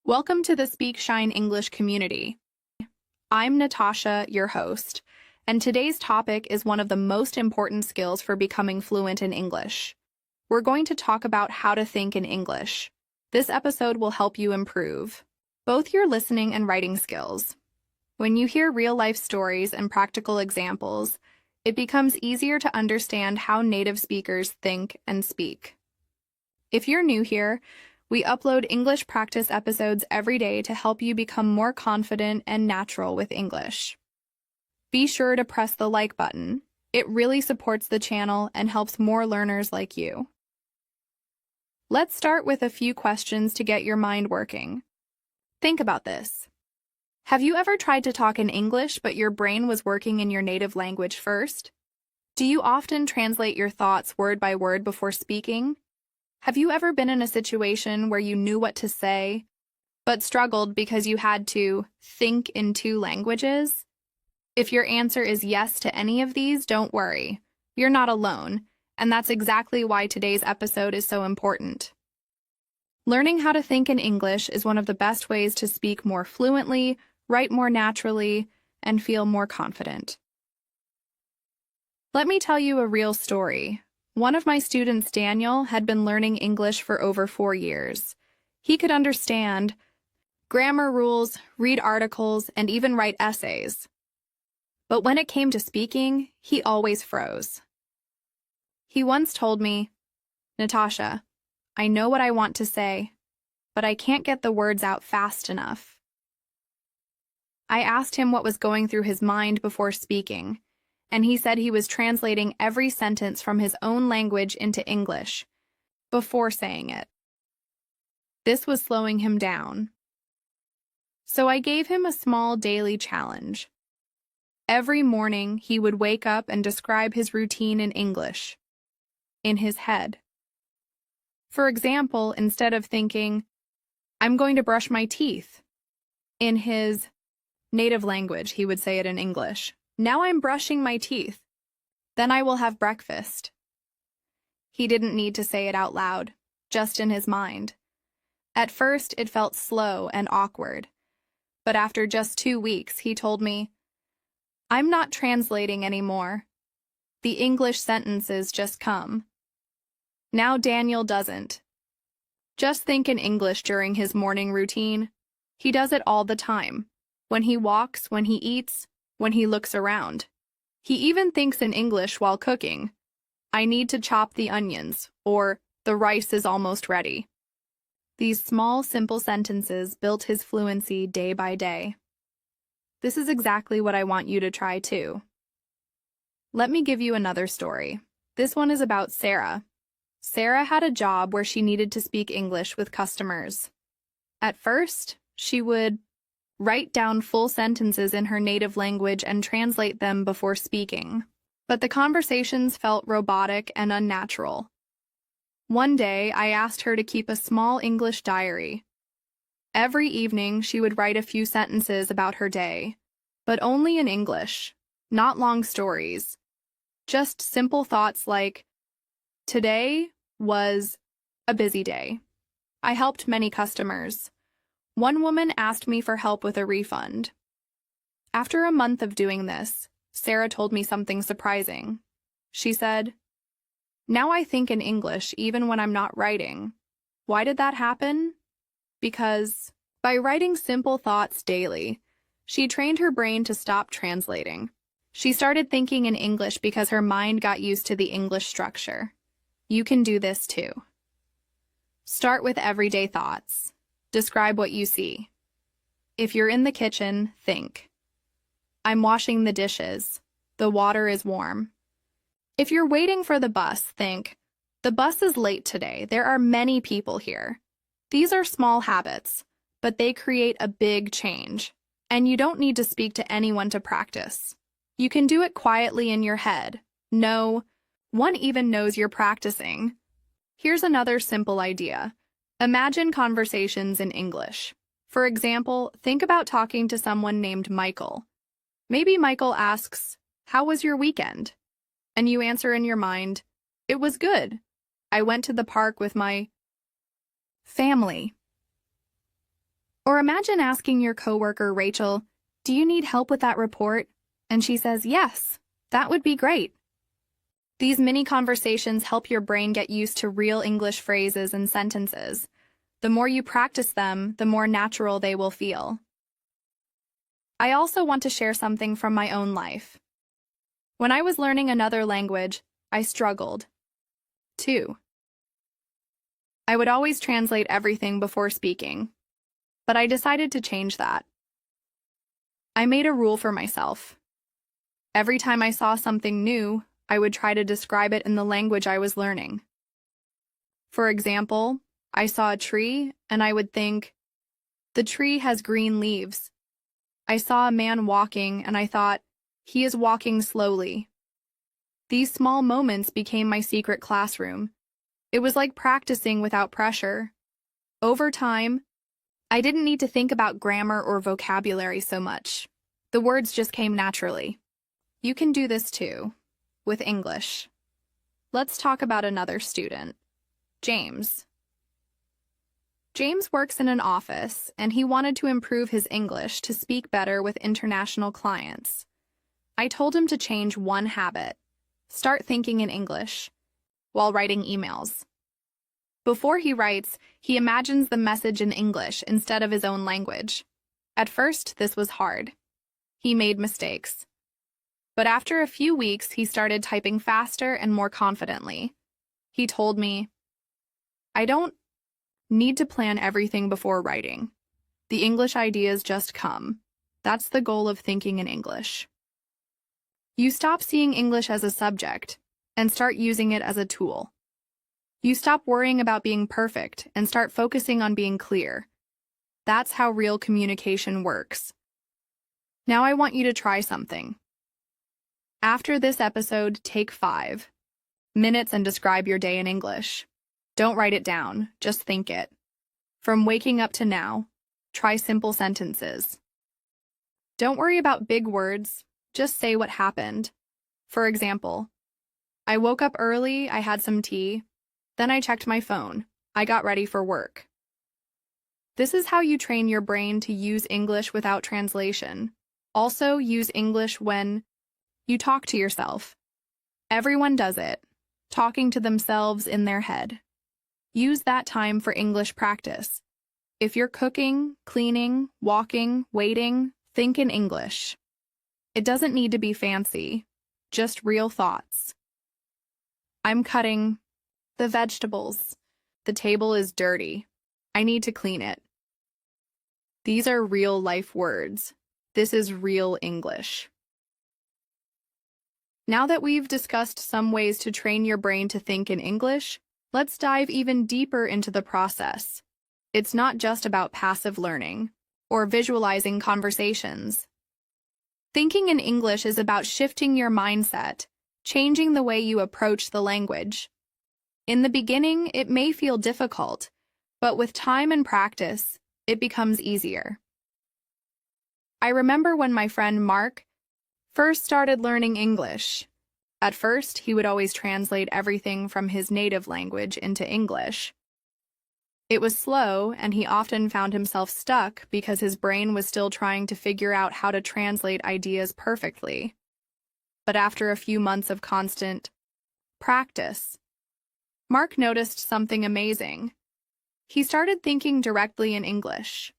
Welcome to the Speak Shine English community. I'm Natasha, your host, and today's topic is one of the most important skills for becoming fluent in English. We're going to talk about how to think in English. This episode will help you improve both your listening and writing skills. When you hear real-life stories and practical examples, it becomes easier to understand how native speakers think and speak. If you're new here, we upload English practice episodes every day to help you become more confident and natural with English. Be sure to press the like button. It really supports the channel and helps more learners like you. Let's start with a few questions to get your mind working. Think about this. Have you ever tried to talk in English but your brain was working in your native language first? Do you often translate your thoughts word by word before speaking? Have you ever been in a situation where you knew what to say, but struggled because you had to think in two languages? If your answer is yes to any of these, don't worry. You're not alone, and that's exactly why today's episode is so important. Learning how to think in English is one of the best ways to speak more fluently, write more naturally, and feel more confident. Let me tell you a real story. One of my students, Daniel, had been learning English for over 4 years. He could understand grammar rules, read articles, and even write essays. But when it came to speaking, he always froze. He once told me, "Natasha, I know what I want to say, but I can't get the words out fast enough." I asked him what was going through his mind before speaking, and he said he was translating every sentence from his own language into English before saying it. This was slowing him down. So I gave him a small daily challenge. Every morning, he would wake up and describe his routine in English, in his head. For example, instead of thinking, "I'm going to brush my teeth," in his native language, he would say it in English. "Now I'm brushing my teeth. Then I will have breakfast." He didn't need to say it out loud, just in his mind. At first, it felt slow and awkward. But after just 2 weeks, he told me, "I'm not translating anymore. The English sentences just come." Now Daniel doesn't just think in English during his morning routine. He does it all the time. When he walks, when he eats, when he looks around. He even thinks in English while cooking. "I need to chop the onions," or "the rice is almost ready." These small, simple sentences built his fluency day by day. This is exactly what I want you to try too. Let me give you another story. This one is about Sarah. Sarah had a job where she needed to speak English with customers. At first, she would write down full sentences in her native language and translate them before speaking. But the conversations felt robotic and unnatural. One day, I asked her to keep a small English diary. Every evening, she would write a few sentences about her day, but only in English, not long stories. Just simple thoughts like, "Today was a busy day. I helped many customers. One woman asked me for help with a refund." After a month of doing this, Sarah told me something surprising. She said, "Now I think in English even when I'm not writing." Why did that happen? Because by writing simple thoughts daily, she trained her brain to stop translating. She started thinking in English because her mind got used to the English structure. You can do this too. Start with everyday thoughts. Describe what you see. If you're in the kitchen, think, "I'm washing the dishes. The water is warm." If you're waiting for the bus, think, "The bus is late today. There are many people here." These are small habits, but they create a big change. And you don't need to speak to anyone to practice. You can do it quietly in your head. No one even knows you're practicing. Here's another simple idea. Imagine conversations in English. For example, think about talking to someone named Michael. Maybe Michael asks, "How was your weekend?" And you answer in your mind, "It was good. I went to the park with my family." Or imagine asking your coworker, Rachel, "Do you need help with that report?" And she says, "Yes, that would be great." These mini conversations help your brain get used to real English phrases and sentences. The more you practice them, the more natural they will feel. I also want to share something from my own life. When I was learning another language, I struggled, too. I would always translate everything before speaking, but I decided to change that. I made a rule for myself. Every time I saw something new, I would try to describe it in the language I was learning. For example, I saw a tree and I would think, "The tree has green leaves." I saw a man walking and I thought, "He is walking slowly." These small moments became my secret classroom. It was like practicing without pressure. Over time, I didn't need to think about grammar or vocabulary so much. The words just came naturally. You can do this too, with English. Let's talk about another student, James. James works in an office, and he wanted to improve his English to speak better with international clients. I told him to change one habit: start thinking in English while writing emails. Before he writes, he imagines the message in English instead of his own language. At first, this was hard. He made mistakes. But after a few weeks, he started typing faster and more confidently. He told me, "I don't need to plan everything before writing. The English ideas just come. That's the goal of thinking in English." You stop seeing English as a subject and start using it as a tool. You stop worrying about being perfect and start focusing on being clear. That's how real communication works. Now I want you to try something. After this episode, take 5 minutes and describe your day in English. Don't write it down, just think it. From waking up to now, try simple sentences. Don't worry about big words, just say what happened. For example, I woke up early, I had some tea, then I checked my phone, I got ready for work. This is how you train your brain to use English without translation. Also, use English when you talk to yourself. Everyone does it, talking to themselves in their head. Use that time for English practice. If you're cooking, cleaning, walking, waiting, think in English. It doesn't need to be fancy, just real thoughts. I'm cutting the vegetables. The table is dirty. I need to clean it. These are real life words. This is real English. Now that we've discussed some ways to train your brain to think in English, let's dive even deeper into the process. It's not just about passive learning or visualizing conversations. Thinking in English is about shifting your mindset, changing the way you approach the language. In the beginning, it may feel difficult, but with time and practice, it becomes easier. I remember when my friend Mark first started learning English. At first, he would always translate everything from his native language into English. It was slow, and he often found himself stuck because his brain was still trying to figure out how to translate ideas perfectly. But after a few months of constant practice, Mark noticed something amazing. He started thinking directly in English.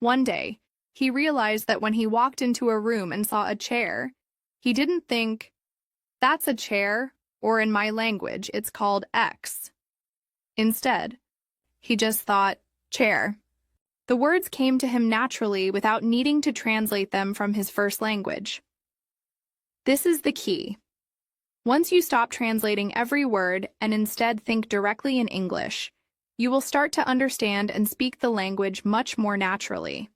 One day, he realized that when he walked into a room and saw a chair, he didn't think, "That's a chair," or in my language, it's called X. Instead, he just thought, "chair." The words came to him naturally without needing to translate them from his first language. This is the key. Once you stop translating every word and instead think directly in English, you will start to understand and speak the language much more naturally.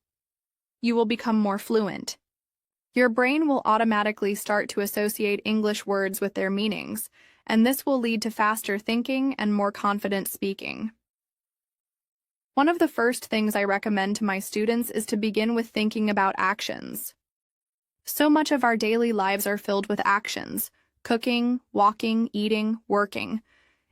You will become more fluent. Your brain will automatically start to associate English words with their meanings, and this will lead to faster thinking and more confident speaking. One of the first things I recommend to my students is to begin with thinking about actions. So much of our daily lives are filled with actions: cooking, walking, eating, working.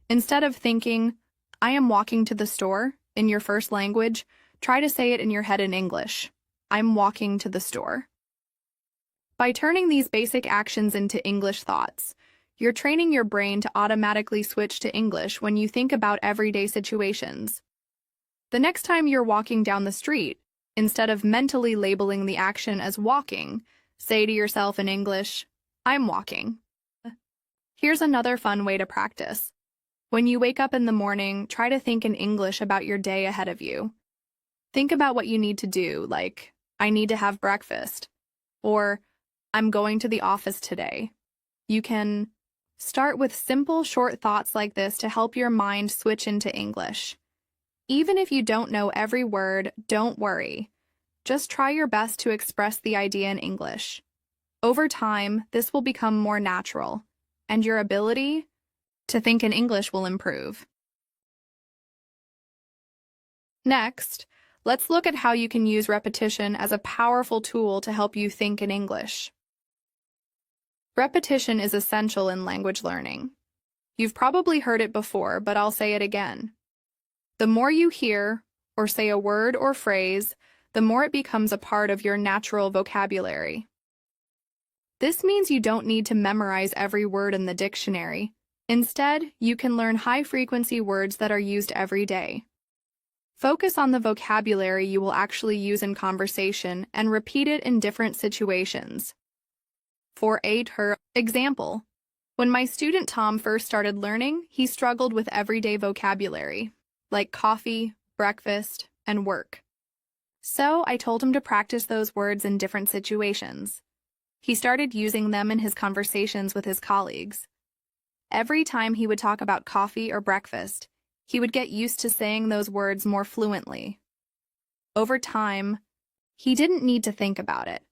Instead of thinking, "I am walking to the store," in your first language, Try to say it in your head in English. I'm walking to the store. By turning these basic actions into English thoughts, you're training your brain to automatically switch to English when you think about everyday situations. The next time you're walking down the street, instead of mentally labeling the action as walking, say to yourself in English, I'm walking. Here's another fun way to practice. When you wake up in the morning, try to think in English about your day ahead of you. Think about what you need to do, like, I need to have breakfast, or I'm going to the office today. You can start with simple, short thoughts like this to help your mind switch into English. Even if you don't know every word, don't worry. Just try your best to express the idea in English. Over time, this will become more natural, and your ability to think in English will improve. Next, let's look at how you can use repetition as a powerful tool to help you think in English. Repetition is essential in language learning. You've probably heard it before, but I'll say it again. The more you hear or say a word or phrase, the more it becomes a part of your natural vocabulary. This means you don't need to memorize every word in the dictionary. Instead, you can learn high-frequency words that are used every day. Focus on the vocabulary you will actually use in conversation and repeat it in different situations. For example, when my student Tom first started learning, he struggled with everyday vocabulary, like coffee, breakfast, and work. So I told him to practice those words in different situations. He started using them in his conversations with his colleagues. Every time he would talk about coffee or breakfast, he would get used to saying those words more fluently. Over time, he didn't need to think about it.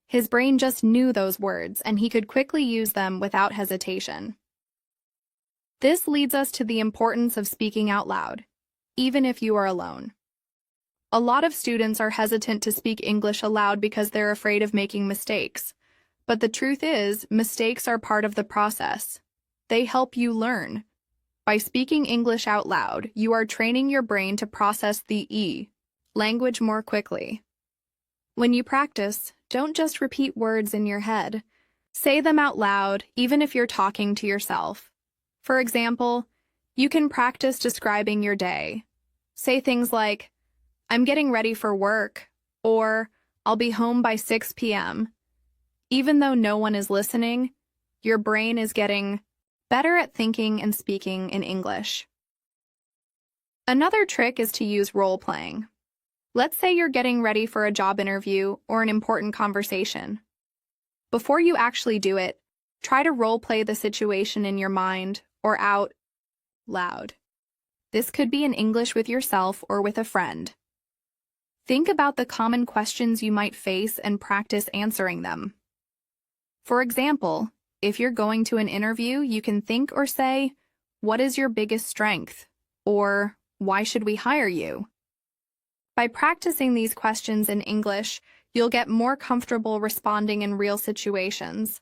His brain just knew those words, and he could quickly use them without hesitation. This leads us to the importance of speaking out loud, even if you are alone. A lot of students are hesitant to speak English aloud because they're afraid of making mistakes. But the truth is, mistakes are part of the process. They help you learn. By speaking English out loud, you are training your brain to process the language more quickly. When you practice, don't just repeat words in your head. Say them out loud, even if you're talking to yourself. For example, you can practice describing your day. Say things like, I'm getting ready for work, or I'll be home by 6 p.m. Even though no one is listening, your brain is getting better at thinking and speaking in English. Another trick is to use role-playing. Let's say you're getting ready for a job interview or an important conversation. Before you actually do it, try to role-play the situation in your mind or out loud. This could be in English with yourself or with a friend. Think about the common questions you might face and practice answering them. For example, if you're going to an interview, you can think or say, "What is your biggest strength?" or "Why should we hire you?" By practicing these questions in English, you'll get more comfortable responding in real situations.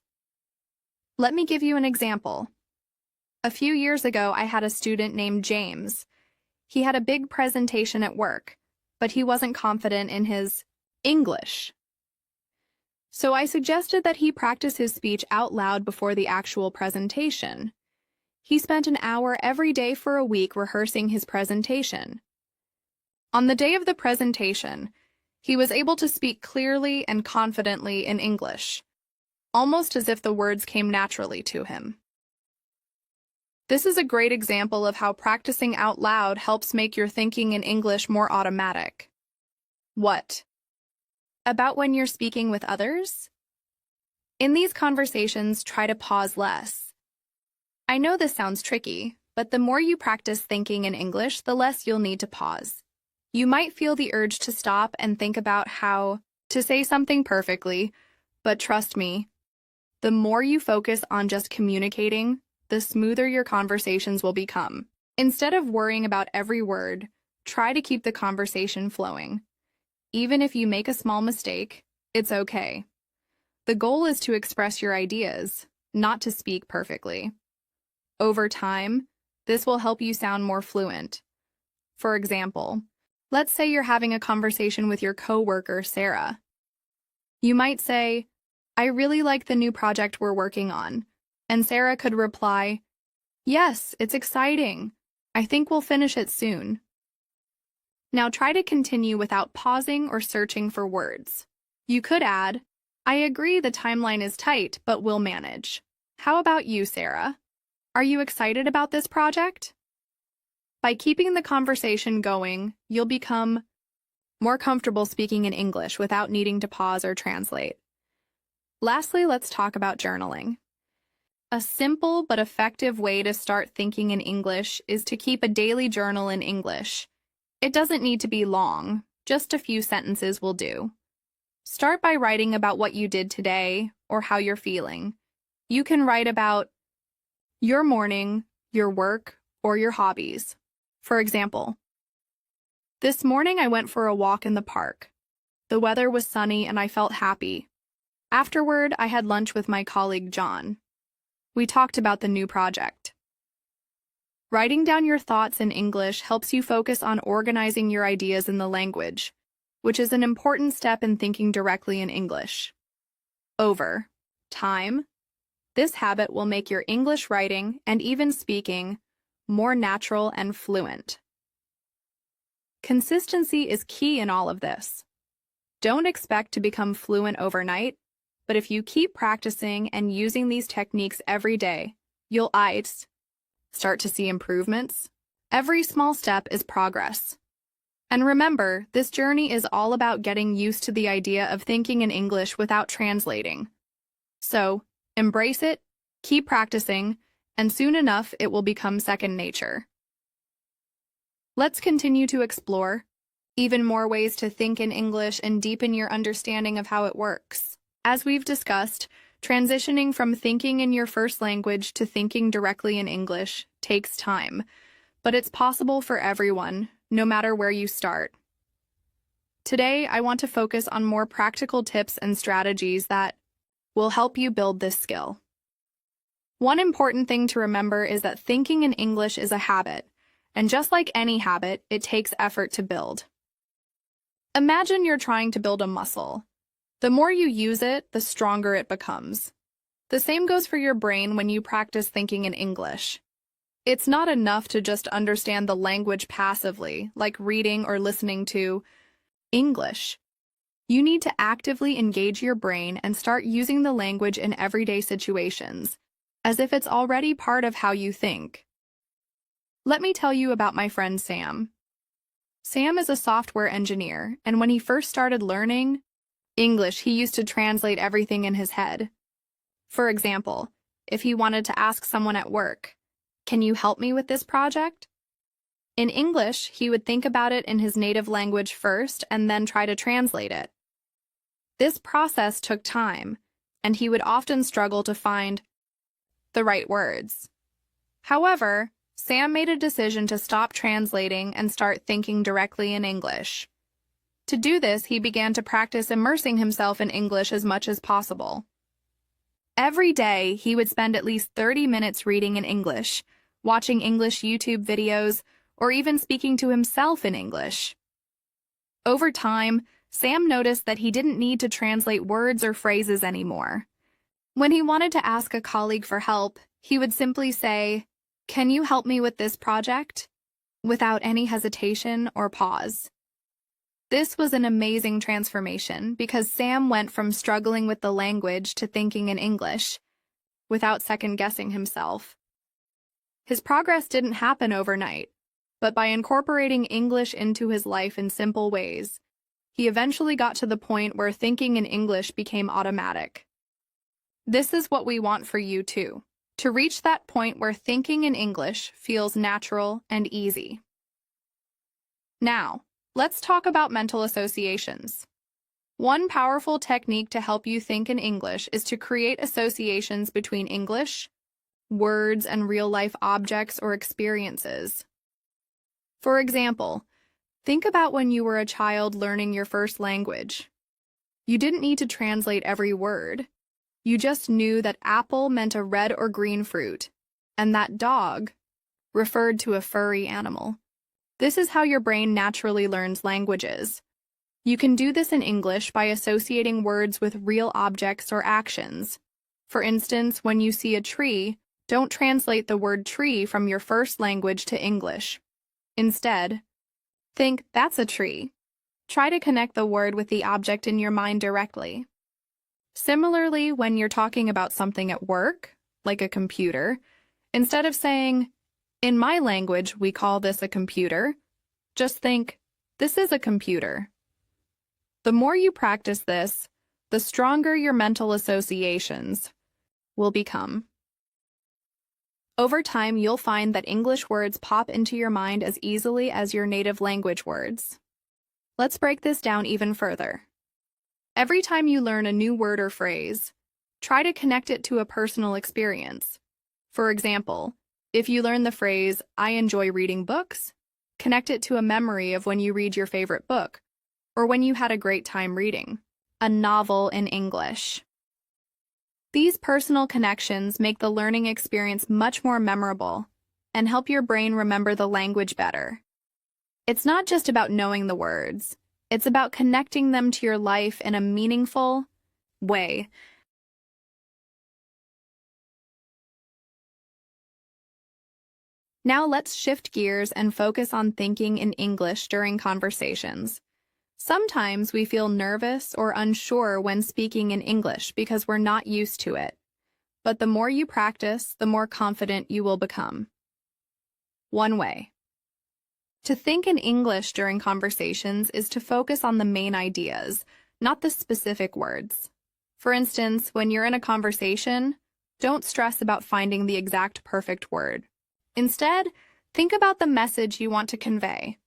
Let me give you an example. A few years ago, I had a student named James. He had a big presentation at work, but he wasn't confident in his English. So I suggested that he practice his speech out loud before the actual presentation. He spent an hour every day for a week rehearsing his presentation. On the day of the presentation, he was able to speak clearly and confidently in English, almost as if the words came naturally to him. This is a great example of how practicing out loud helps make your thinking in English more automatic. What about when you're speaking with others? In these conversations, try to pause less. I know this sounds tricky, but the more you practice thinking in English, the less you'll need to pause. You might feel the urge to stop and think about how to say something perfectly, but trust me, the more you focus on just communicating, the smoother your conversations will become. Instead of worrying about every word, try to keep the conversation flowing. Even if you make a small mistake, it's okay. The goal is to express your ideas, not to speak perfectly. Over time, this will help you sound more fluent. For example, Let's say you're having a conversation with your coworker, Sarah. You might say, "I really like the new project we're working on." And Sarah could reply, "Yes, it's exciting. I think we'll finish it soon." Now try to continue without pausing or searching for words. You could add, "I agree the timeline is tight, but we'll manage." How about you, Sarah? Are you excited about this project? By keeping the conversation going, you'll become more comfortable speaking in English without needing to pause or translate. Lastly, let's talk about journaling. A simple but effective way to start thinking in English is to keep a daily journal in English. It doesn't need to be long, just a few sentences will do. Start by writing about what you did today or how you're feeling. You can write about your morning, your work, or your hobbies. For example, "This morning I went for a walk in the park. The weather was sunny and I felt happy. Afterward, I had lunch with my colleague John. We talked about the new project." Writing down your thoughts in English helps you focus on organizing your ideas in the language, which is an important step in thinking directly in English. Over time, this habit will make your English writing and even speaking more natural and fluent. Consistency is key in all of this. Don't expect to become fluent overnight, but if you keep practicing and using these techniques every day, you'll start to see improvements. Every small step is progress. And remember, this journey is all about getting used to the idea of thinking in English without translating. So, embrace it, keep practicing, and soon enough it will become second nature. Let's continue to explore even more ways to think in English and deepen your understanding of how it works. As we've discussed, transitioning from thinking in your first language to thinking directly in English takes time, but it's possible for everyone, no matter where you start. Today, I want to focus on more practical tips and strategies that will help you build this skill. One important thing to remember is that thinking in English is a habit, and just like any habit, it takes effort to build. Imagine you're trying to build a muscle. The more you use it, the stronger it becomes. The same goes for your brain when you practice thinking in English. It's not enough to just understand the language passively, like reading or listening to English. You need to actively engage your brain and start using the language in everyday situations, as if it's already part of how you think. Let me tell you about my friend Sam. Sam is a software engineer, and when he first started learning English, he used to translate everything in his head. For example, if he wanted to ask someone at work, "Can you help me with this project?" In English, he would think about it in his native language first and then try to translate it. This process took time, and he would often struggle to find the right words. However, Sam made a decision to stop translating and start thinking directly in English. To do this, he began to practice immersing himself in English as much as possible. Every day, he would spend at least 30 minutes reading in English, watching English YouTube videos, or even speaking to himself in English. Over time, Sam noticed that he didn't need to translate words or phrases anymore. When he wanted to ask a colleague for help, he would simply say, "Can you help me with this project?" without any hesitation or pause. This was an amazing transformation because Sam went from struggling with the language to thinking in English, without second-guessing himself. His progress didn't happen overnight, but by incorporating English into his life in simple ways, he eventually got to the point where thinking in English became automatic. This is what we want for you too, to reach that point where thinking in English feels natural and easy. Now, let's talk about mental associations. One powerful technique to help you think in English is to create associations between English, words, and real-life objects or experiences. For example, think about when you were a child learning your first language. You didn't need to translate every word. You just knew that apple meant a red or green fruit, and that dog referred to a furry animal. This is how your brain naturally learns languages. You can do this in English by associating words with real objects or actions. For instance, when you see a tree, don't translate the word tree from your first language to English. Instead, think, that's a tree. Try to connect the word with the object in your mind directly. Similarly, when you're talking about something at work, like a computer, instead of saying, in my language, we call this a computer, just think, this is a computer. The more you practice this, the stronger your mental associations will become. Over time, you'll find that English words pop into your mind as easily as your native language words. Let's break this down even further. Every time you learn a new word or phrase, try to connect it to a personal experience. For example, if you learn the phrase, I enjoy reading books, connect it to a memory of when you read your favorite book, or when you had a great time reading a novel in English. These personal connections make the learning experience much more memorable and help your brain remember the language better. It's not just about knowing the words. It's about connecting them to your life in a meaningful way. Now let's shift gears and focus on thinking in English during conversations. Sometimes we feel nervous or unsure when speaking in English because we're not used to it. But the more you practice, the more confident you will become. One way to think in English during conversations is to focus on the main ideas, not the specific words. For instance, when you're in a conversation, don't stress about finding the exact perfect word. Instead, think about the message you want to convey.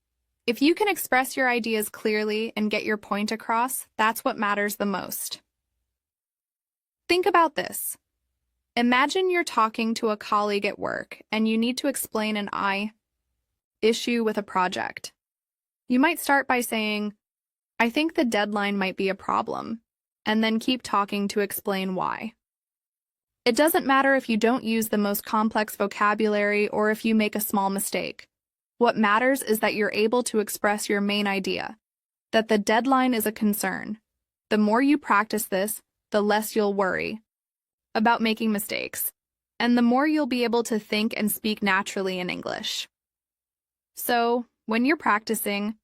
If you can express your ideas clearly and get your point across, that's what matters the most. Think about this. Imagine you're talking to a colleague at work and you need to explain an issue with a project. You might start by saying, I think the deadline might be a problem, and then keep talking to explain why. It doesn't matter if you don't use the most complex vocabulary or if you make a small mistake. What matters is that you're able to express your main idea, that the deadline is a concern. The more you practice this, the less you'll worry about making mistakes, and the more you'll be able to think and speak naturally in English. So, when you're practicing,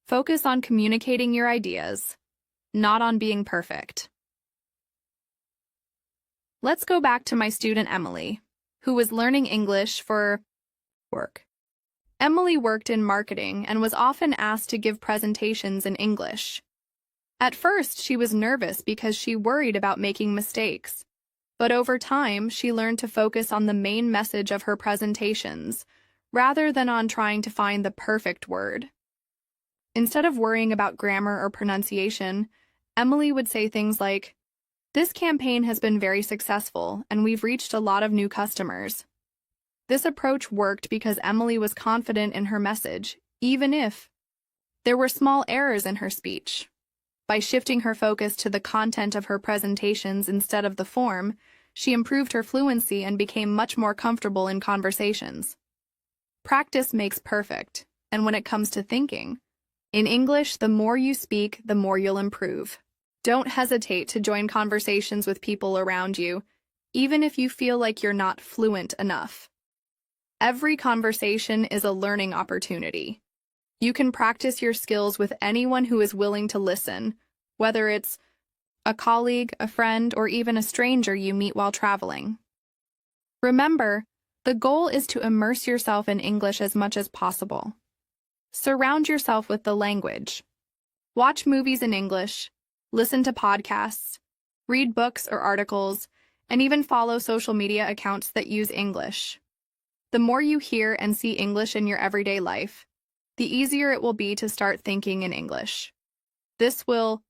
focus on communicating your ideas, not on being perfect. Let's go back to my student Emily, who was learning English for work. Emily worked in marketing and was often asked to give presentations in English. At first, she was nervous because she worried about making mistakes. But over time, she learned to focus on the main message of her presentations, rather than on trying to find the perfect word. Instead of worrying about grammar or pronunciation, Emily would say things like, this campaign has been very successful, and we've reached a lot of new customers. This approach worked because Emily was confident in her message, even if there were small errors in her speech. By shifting her focus to the content of her presentations instead of the form, she improved her fluency and became much more comfortable in conversations. Practice makes perfect, and when it comes to thinking, in English, the more you speak, the more you'll improve. Don't hesitate to join conversations with people around you, even if you feel like you're not fluent enough. Every conversation is a learning opportunity. You can practice your skills with anyone who is willing to listen, whether it's a colleague, a friend, or even a stranger you meet while traveling. Remember, the goal is to immerse yourself in English as much as possible. Surround yourself with the language. Watch movies in English, listen to podcasts, read books or articles, and even follow social media accounts that use English. The more you hear and see English in your everyday life, the easier it will be to start thinking in English. This will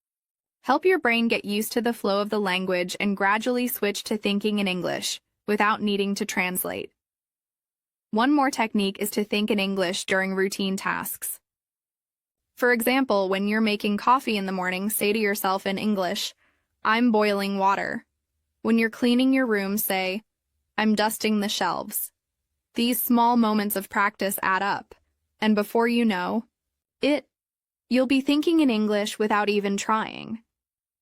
help your brain get used to the flow of the language and gradually switch to thinking in English without needing to translate. One more technique is to think in English during routine tasks. For example, when you're making coffee in the morning, say to yourself in English, I'm boiling water. When you're cleaning your room, say, I'm dusting the shelves. These small moments of practice add up, And before you know it, you'll be thinking in English without even trying.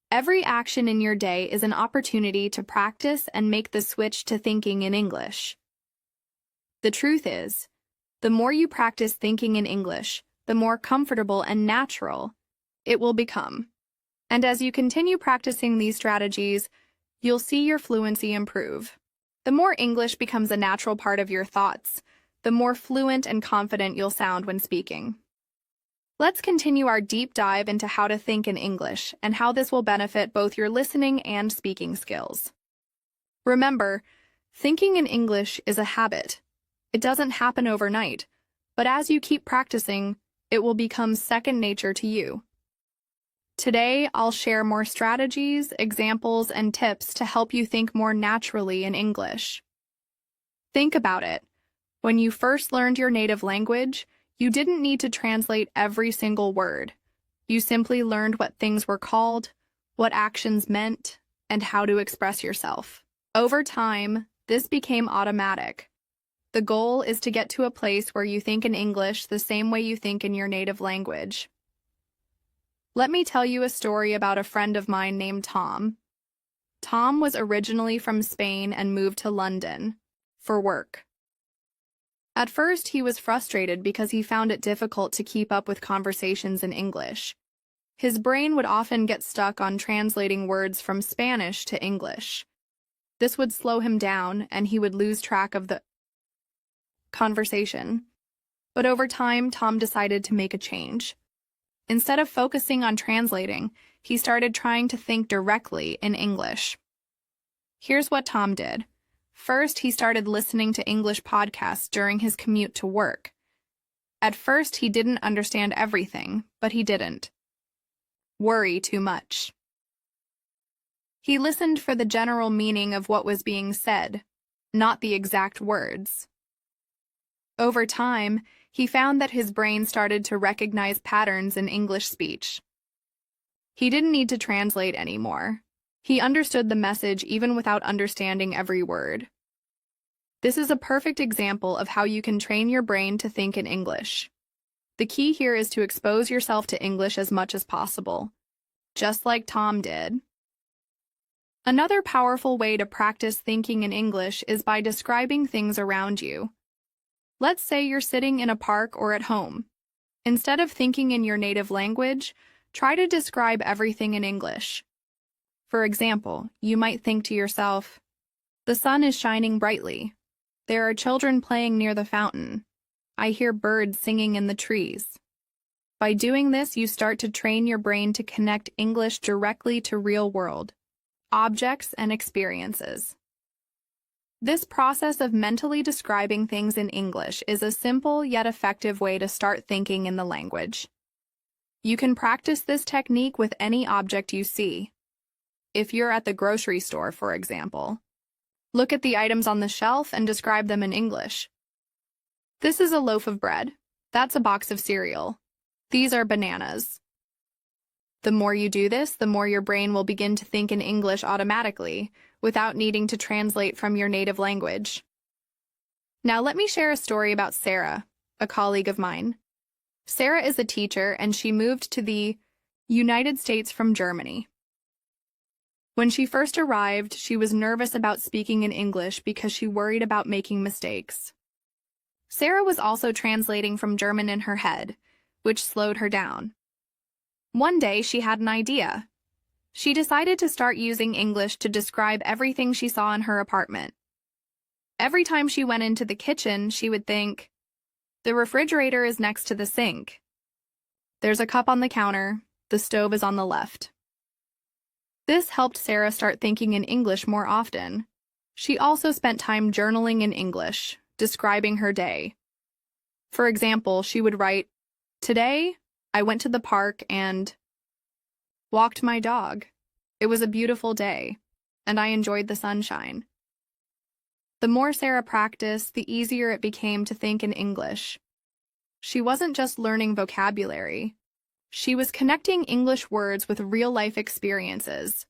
Every action in your day is an opportunity to practice and make the switch to thinking in English. The truth is, the more you practice thinking in English, the more comfortable and natural it will become. And as you continue practicing these strategies, you'll see your fluency improve. The more English becomes a natural part of your thoughts, the more fluent and confident you'll sound when speaking. Let's continue our deep dive into how to think in English and how this will benefit both your listening and speaking skills. Remember, thinking in English is a habit. It doesn't happen overnight, but as you keep practicing, it will become second nature to you. Today, I'll share more strategies, examples, and tips to help you think more naturally in English. Think about it. When you first learned your native language, you didn't need to translate every single word. You simply learned what things were called, what actions meant, and how to express yourself. Over time, this became automatic. The goal is to get to a place where you think in English the same way you think in your native language. Let me tell you a story about a friend of mine named Tom. Tom was originally from Spain and moved to London for work. At first, he was frustrated because he found it difficult to keep up with conversations in English. His brain would often get stuck on translating words from Spanish to English. This would slow him down, and he would lose track of the conversation. But over time, Tom decided to make a change. Instead of focusing on translating, he started trying to think directly in English. Here's what Tom did. First, he started listening to English podcasts during his commute to work. At first, he didn't understand everything, but he didn't worry too much. He listened for the general meaning of what was being said, not the exact words. Over time, he found that his brain started to recognize patterns in English speech. He didn't need to translate anymore. He understood the message even without understanding every word. This is a perfect example of how you can train your brain to think in English. The key here is to expose yourself to English as much as possible, just like Tom did. Another powerful way to practice thinking in English is by describing things around you. Let's say you're sitting in a park or at home. Instead of thinking in your native language, try to describe everything in English. For example, you might think to yourself, "The sun is shining brightly. There are children playing near the fountain. I hear birds singing in the trees." By doing this, you start to train your brain to connect English directly to real-world objects and experiences. This process of mentally describing things in English is a simple yet effective way to start thinking in the language. You can practice this technique with any object you see. If you're at the grocery store, for example, look at the items on the shelf and describe them in English. This is a loaf of bread. That's a box of cereal. These are bananas. The more you do this, the more your brain will begin to think in English automatically, without needing to translate from your native language. Now let me share a story about Sarah, a colleague of mine. Sarah is a teacher, and she moved to the United States from Germany. When she first arrived, she was nervous about speaking in English because she worried about making mistakes. Sarah was also translating from German in her head, which slowed her down. One day, she had an idea. She decided to start using English to describe everything she saw in her apartment. Every time she went into the kitchen, she would think, "The refrigerator is next to the sink. There's a cup on the counter. The stove is on the left." This helped Sarah start thinking in English more often. She also spent time journaling in English, describing her day. For example, she would write, "Today, I went to the park and walked my dog. It was a beautiful day, and I enjoyed the sunshine." The more Sarah practiced, the easier it became to think in English. She wasn't just learning vocabulary. She was connecting English words with real-life experiences.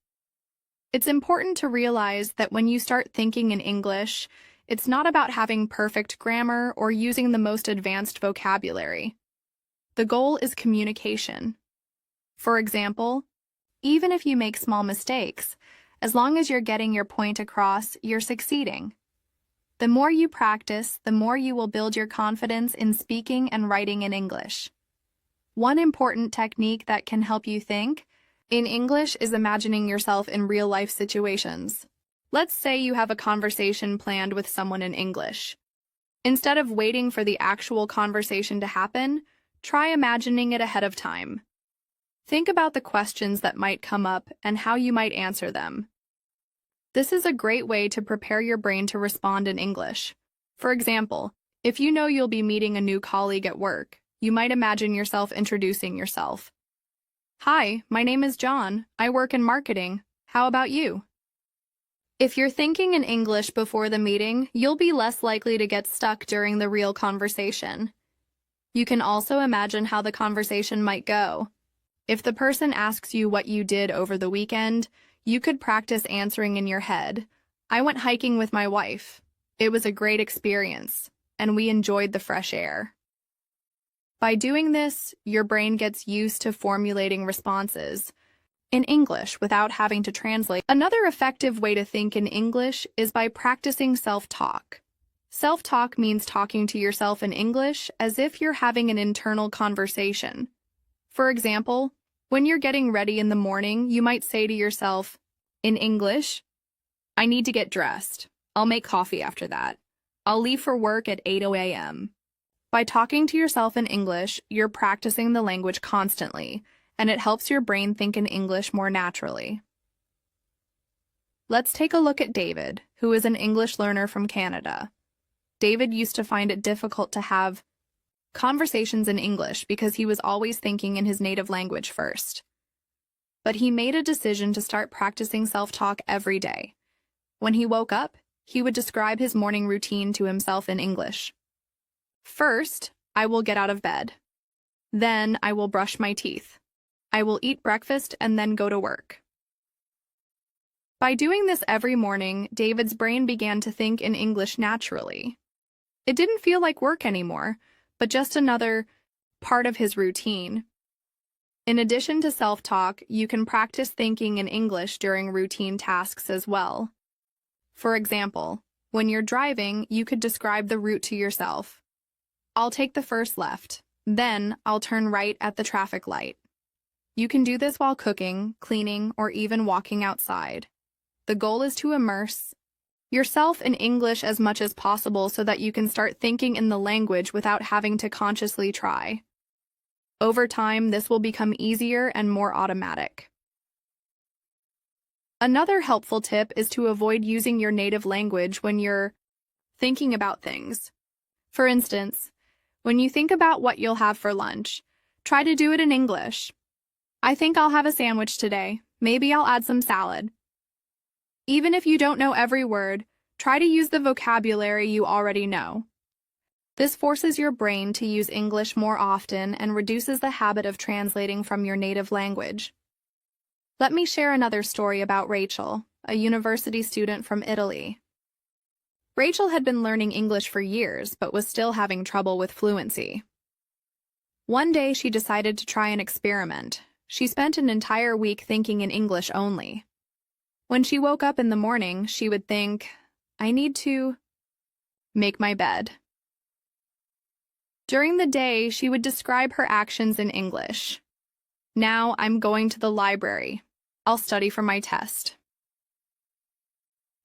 It's important to realize that when you start thinking in English, It's not about having perfect grammar or using the most advanced vocabulary. The goal is communication. For example, even if you make small mistakes, as long as you're getting your point across, you're succeeding. The more you practice, the more you will build your confidence in speaking and writing in English. One important technique that can help you think in English is imagining yourself in real-life situations. Let's say you have a conversation planned with someone in English. Instead of waiting for the actual conversation to happen, try imagining it ahead of time. Think about the questions that might come up and how you might answer them. This is a great way to prepare your brain to respond in English. For example, if you know you'll be meeting a new colleague at work, you might imagine yourself introducing yourself. "Hi, my name is John. I work in marketing. How about you?" If you're thinking in English before the meeting, you'll be less likely to get stuck during the real conversation. You can also imagine how the conversation might go. If the person asks you what you did over the weekend, you could practice answering in your head. "I went hiking with my wife. It was a great experience, and we enjoyed the fresh air." By doing this, your brain gets used to formulating responses in English without having to translate. Another effective way to think in English is by practicing self-talk. Self-talk means talking to yourself in English as if you're having an internal conversation. For example, when you're getting ready in the morning, you might say to yourself, in English, "I need to get dressed. I'll make coffee after that. I'll leave for work at 8 a.m. By talking to yourself in English, you're practicing the language constantly, and it helps your brain think in English more naturally. Let's take a look at David, who is an English learner from Canada. David used to find it difficult to have conversations in English because he was always thinking in his native language first. But he made a decision to start practicing self-talk every day. When he woke up, he would describe his morning routine to himself in English. "First, I will get out of bed. Then I will brush my teeth. I will eat breakfast and then go to work." By doing this every morning, David's brain began to think in English naturally. It didn't feel like work anymore, but just another part of his routine. In addition to self-talk, you can practice thinking in English during routine tasks as well. For example, when you're driving, you could describe the route to yourself. "I'll take the first left. Then I'll turn right at the traffic light." You can do this while cooking, cleaning, or even walking outside. The goal is to immerse yourself in English as much as possible so that you can start thinking in the language without having to consciously try. Over time, this will become easier and more automatic. Another helpful tip is to avoid using your native language when you're thinking about things. For instance, when you think about what you'll have for lunch, try to do it in English. "I think I'll have a sandwich today. Maybe I'll add some salad." Even if you don't know every word, try to use the vocabulary you already know. This forces your brain to use English more often and reduces the habit of translating from your native language. Let me share another story about Rachel, a university student from Italy. Rachel had been learning English for years, but was still having trouble with fluency. One day, she decided to try an experiment. She spent an entire week thinking in English only. When she woke up in the morning, she would think, "I need to make my bed." During the day, she would describe her actions in English. "Now I'm going to the library. I'll study for my test."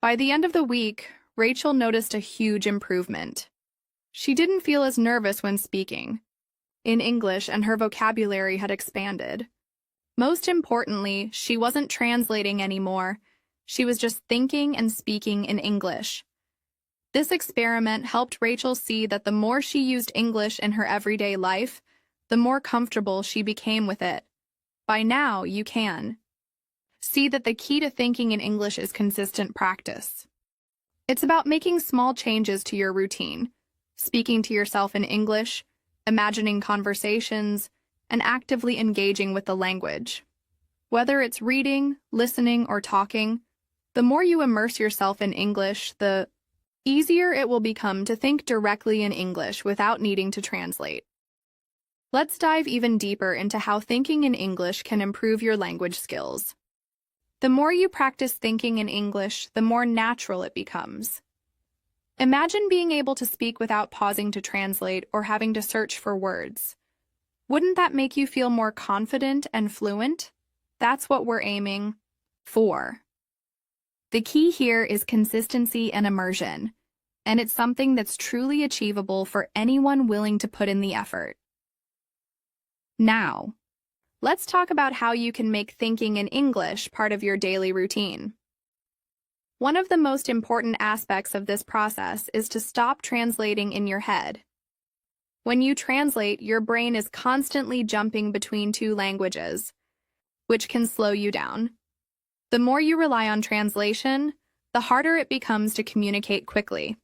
By the end of the week, Rachel noticed a huge improvement. She didn't feel as nervous when speaking in English, and her vocabulary had expanded. Most importantly, she wasn't translating anymore. She was just thinking and speaking in English. This experiment helped Rachel see that the more she used English in her everyday life, the more comfortable she became with it. By now, you can see that the key to thinking in English is consistent practice. It's about making small changes to your routine, speaking to yourself in English, imagining conversations, and actively engaging with the language. Whether it's reading, listening, or talking, the more you immerse yourself in English, the easier it will become to think directly in English without needing to translate. Let's dive even deeper into how thinking in English can improve your language skills. The more you practice thinking in English, the more natural it becomes. Imagine being able to speak without pausing to translate or having to search for words. Wouldn't that make you feel more confident and fluent? That's what we're aiming for. The key here is consistency and immersion, and it's something that's truly achievable for anyone willing to put in the effort. Now, let's talk about how you can make thinking in English part of your daily routine. One of the most important aspects of this process is to stop translating in your head. When you translate, your brain is constantly jumping between two languages, which can slow you down. The more you rely on translation, the harder it becomes to communicate quickly.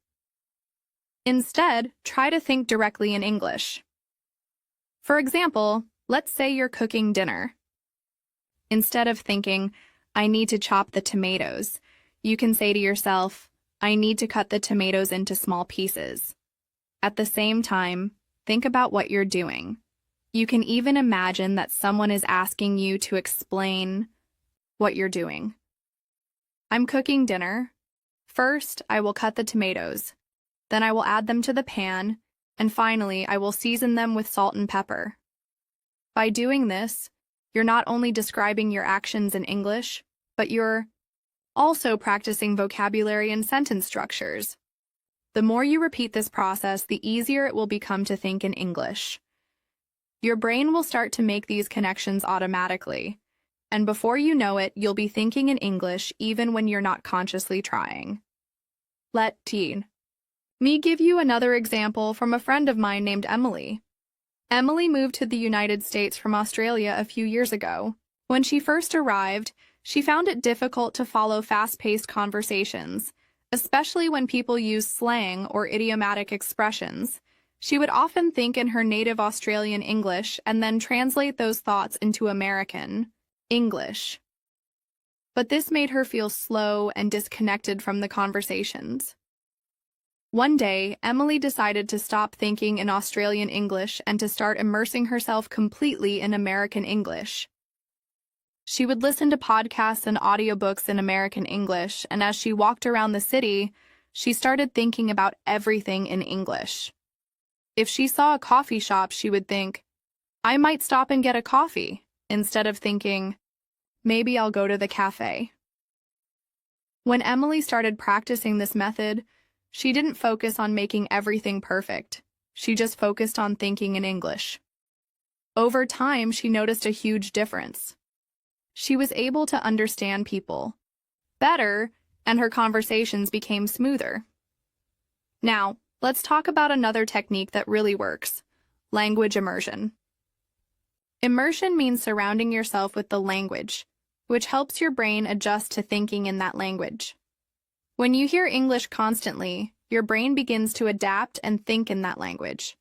Instead, try to think directly in English. For example, let's say you're cooking dinner. Instead of thinking, I need to chop the tomatoes, you can say to yourself, I need to cut the tomatoes into small pieces. At the same time, think about what you're doing. You can even imagine that someone is asking you to explain what you're doing. I'm cooking dinner. First, I will cut the tomatoes. Then I will add them to the pan, and finally, I will season them with salt and pepper. By doing this, you're not only describing your actions in English, but you're also practicing vocabulary and sentence structures. The more you repeat this process, the easier it will become to think in English. Your brain will start to make these connections automatically, and before you know it, you'll be thinking in English even when you're not consciously trying. Let me give you another example from a friend of mine named Emily. Emily moved to the United States from Australia a few years ago. When she first arrived, she found it difficult to follow fast-paced conversations, especially when people use slang or idiomatic expressions. She would often think in her native Australian English and then translate those thoughts into American English. But this made her feel slow and disconnected from the conversations. One day, Emily decided to stop thinking in Australian English and to start immersing herself completely in American English. She would listen to podcasts and audiobooks in American English, and as she walked around the city, she started thinking about everything in English. If she saw a coffee shop, she would think, I might stop and get a coffee, instead of thinking, maybe I'll go to the cafe. When Emily started practicing this method, she didn't focus on making everything perfect. She just focused on thinking in English. Over time, she noticed a huge difference. She was able to understand people better, and her conversations became smoother. Now, let's talk about another technique that really works: language immersion. Immersion means surrounding yourself with the language, which helps your brain adjust to thinking in that language. When you hear English constantly, your brain begins to adapt and think in that language.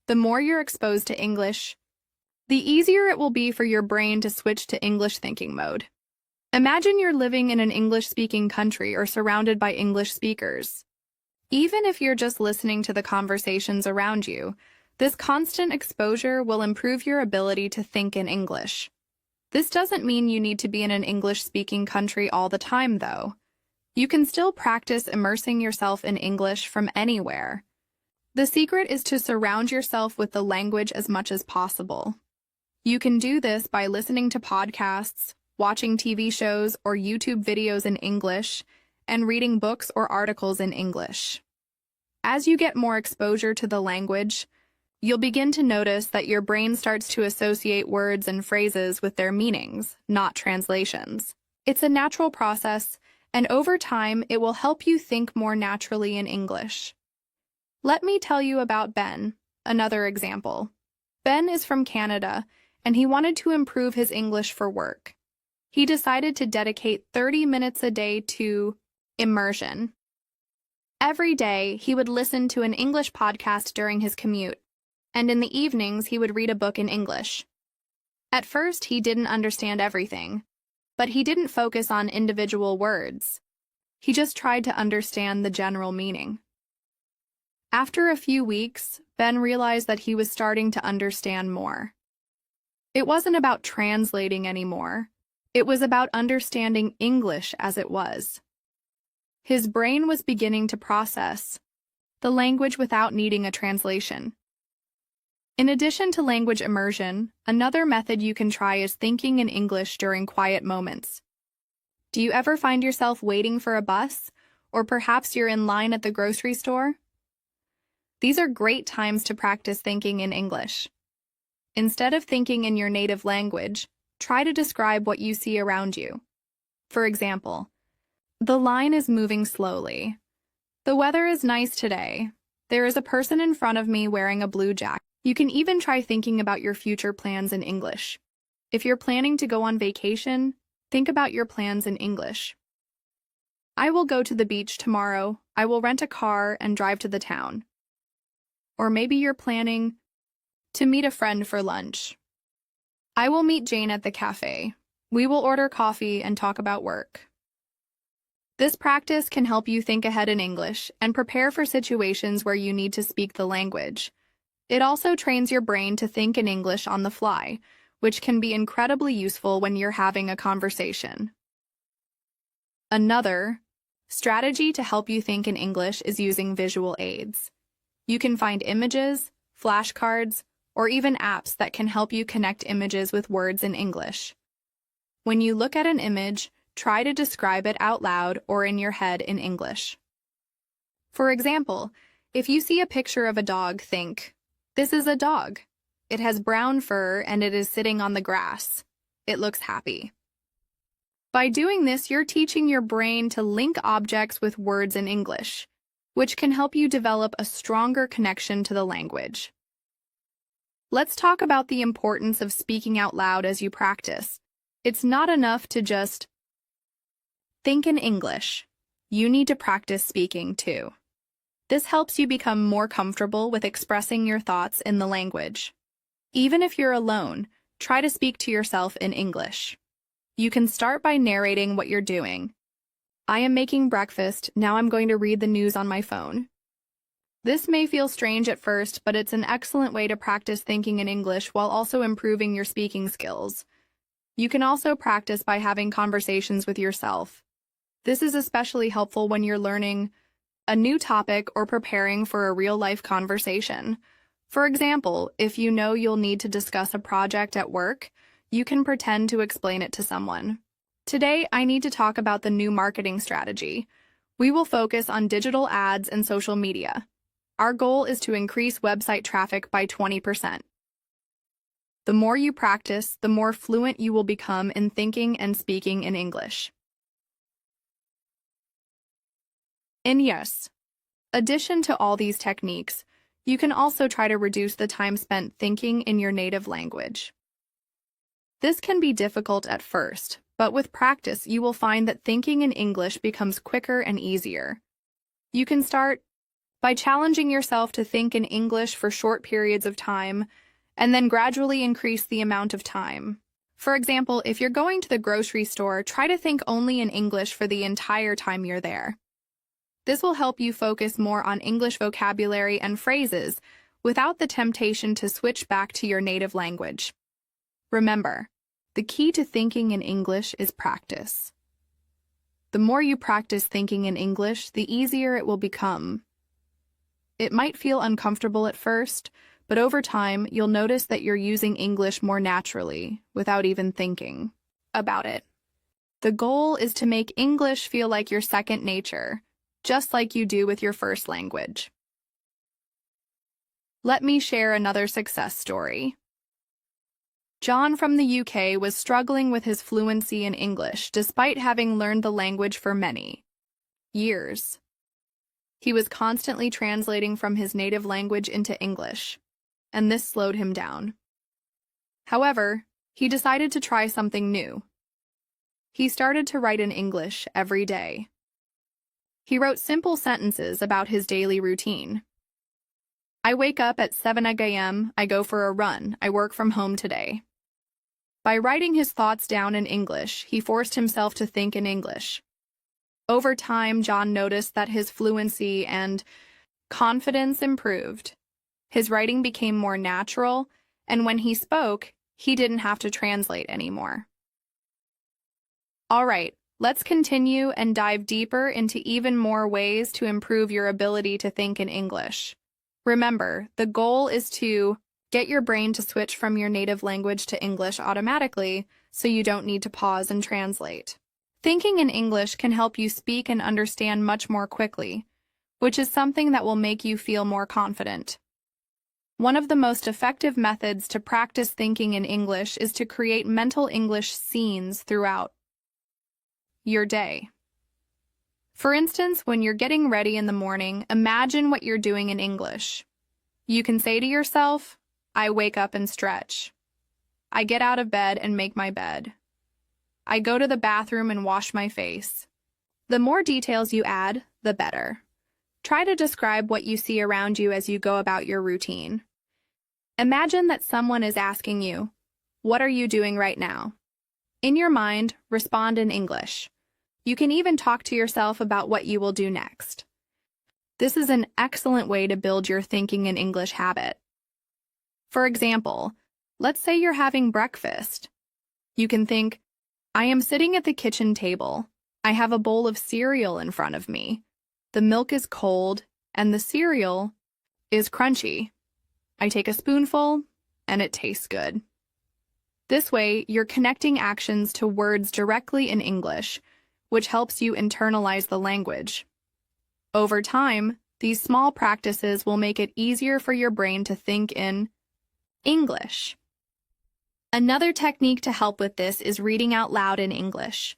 The more you're exposed to English, the easier it will be for your brain to switch to English thinking mode. Imagine you're living in an English-speaking country or surrounded by English speakers. Even if you're just listening to the conversations around you, this constant exposure will improve your ability to think in English. This doesn't mean you need to be in an English-speaking country all the time, though. You can still practice immersing yourself in English from anywhere. The secret is to surround yourself with the language as much as possible. You can do this by listening to podcasts, watching TV shows or YouTube videos in English, and reading books or articles in English. As you get more exposure to the language, you'll begin to notice that your brain starts to associate words and phrases with their meanings, not translations. It's a natural process, and over time, it will help you think more naturally in English. Let me tell you about Ben, another example. Ben is from Canada, and he wanted to improve his English for work. He decided to dedicate 30 minutes a day to immersion. Every day, he would listen to an English podcast during his commute, and in the evenings, he would read a book in English. At first, he didn't understand everything, but he didn't focus on individual words. He just tried to understand the general meaning. After a few weeks, Ben realized that he was starting to understand more. It wasn't about translating anymore. It was about understanding English as it was. His brain was beginning to process the language without needing a translation. In addition to language immersion, another method you can try is thinking in English during quiet moments. Do you ever find yourself waiting for a bus, or perhaps you're in line at the grocery store? These are great times to practice thinking in English. Instead of thinking in your native language, try to describe what you see around you. For example, the line is moving slowly. The weather is nice today. There is a person in front of me wearing a blue jacket. You can even try thinking about your future plans in English. If you're planning to go on vacation, think about your plans in English. I will go to the beach tomorrow. I will rent a car and drive to the town. Or maybe you're planning to meet a friend for lunch. I will meet Jane at the cafe. We will order coffee and talk about work. This practice can help you think ahead in English and prepare for situations where you need to speak the language. It also trains your brain to think in English on the fly, which can be incredibly useful when you're having a conversation. Another strategy to help you think in English is using visual aids. You can find images, flashcards, or even apps that can help you connect images with words in English. When you look at an image, try to describe it out loud or in your head in English. For example, if you see a picture of a dog, think, "This is a dog. It has brown fur and it is sitting on the grass. It looks happy." By doing this, you're teaching your brain to link objects with words in English, which can help you develop a stronger connection to the language. Let's talk about the importance of speaking out loud as you practice. It's not enough to just think in English. You need to practice speaking too. This helps you become more comfortable with expressing your thoughts in the language. Even if you're alone, try to speak to yourself in English. You can start by narrating what you're doing. I am making breakfast, now I'm going to read the news on my phone. This may feel strange at first, but it's an excellent way to practice thinking in English while also improving your speaking skills. You can also practice by having conversations with yourself. This is especially helpful when you're learning a new topic or preparing for a real-life conversation. For example, if you know you'll need to discuss a project at work, you can pretend to explain it to someone. Today, I need to talk about the new marketing strategy. We will focus on digital ads and social media. Our goal is to increase website traffic by 20%. The more you practice, the more fluent you will become in thinking and speaking in English. And yes, addition to all these techniques, you can also try to reduce the time spent thinking in your native language. This can be difficult at first, but with practice, you will find that thinking in English becomes quicker and easier. You can start by challenging yourself to think in English for short periods of time, and then gradually increase the amount of time. For example, if you're going to the grocery store, try to think only in English for the entire time you're there. This will help you focus more on English vocabulary and phrases without the temptation to switch back to your native language. Remember, the key to thinking in English is practice. The more you practice thinking in English, the easier it will become. It might feel uncomfortable at first, but over time, you'll notice that you're using English more naturally, without even thinking about it. The goal is to make English feel like your second nature, just like you do with your first language. Let me share another success story. John from the UK was struggling with his fluency in English despite having learned the language for many years. He was constantly translating from his native language into English, and this slowed him down. However, he decided to try something new. He started to write in English every day. He wrote simple sentences about his daily routine. I wake up at 7 a.m., I go for a run, I work from home today. By writing his thoughts down in English, he forced himself to think in English. Over time, John noticed that his fluency and confidence improved. His writing became more natural, and when he spoke, he didn't have to translate anymore. All right, let's continue and dive deeper into even more ways to improve your ability to think in English. Remember, the goal is to get your brain to switch from your native language to English automatically, so you don't need to pause and translate. Thinking in English can help you speak and understand much more quickly, which is something that will make you feel more confident. One of the most effective methods to practice thinking in English is to create mental English scenes throughout your day. For instance, when you're getting ready in the morning, imagine what you're doing in English. You can say to yourself, I wake up and stretch. I get out of bed and make my bed. I go to the bathroom and wash my face. The more details you add, the better. Try to describe what you see around you as you go about your routine. Imagine that someone is asking you, what are you doing right now? In your mind, respond in English. You can even talk to yourself about what you will do next. This is an excellent way to build your thinking in English habit. For example, let's say you're having breakfast. You can think, I am sitting at the kitchen table. I have a bowl of cereal in front of me. The milk is cold, and the cereal is crunchy. I take a spoonful, and it tastes good. This way, you're connecting actions to words directly in English, which helps you internalize the language. Over time, these small practices will make it easier for your brain to think in English. Another technique to help with this is reading out loud in English.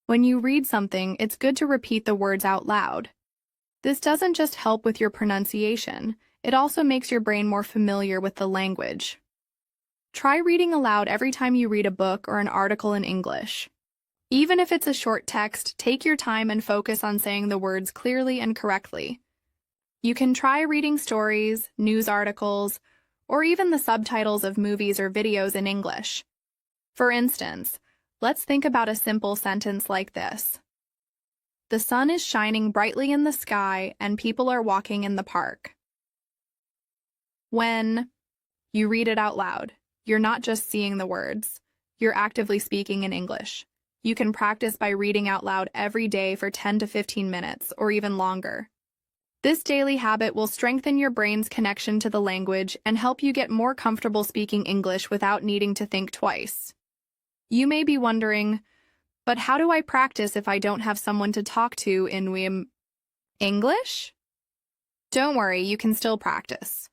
When you read something, it's good to repeat the words out loud. This doesn't just help with your pronunciation, it also makes your brain more familiar with the language. Try reading aloud every time you read a book or an article in English. Even if it's a short text, take your time and focus on saying the words clearly and correctly. You can try reading stories, news articles, or even the subtitles of movies or videos in English. For instance, let's think about a simple sentence like this. The sun is shining brightly in the sky and people are walking in the park. When you read it out loud, you're not just seeing the words, you're actively speaking in English. You can practice by reading out loud every day for 10 to 15 minutes or even longer. This daily habit will strengthen your brain's connection to the language and help you get more comfortable speaking English without needing to think twice. You may be wondering, but how do I practice if I don't have someone to talk to in English? Don't worry, you can still practice.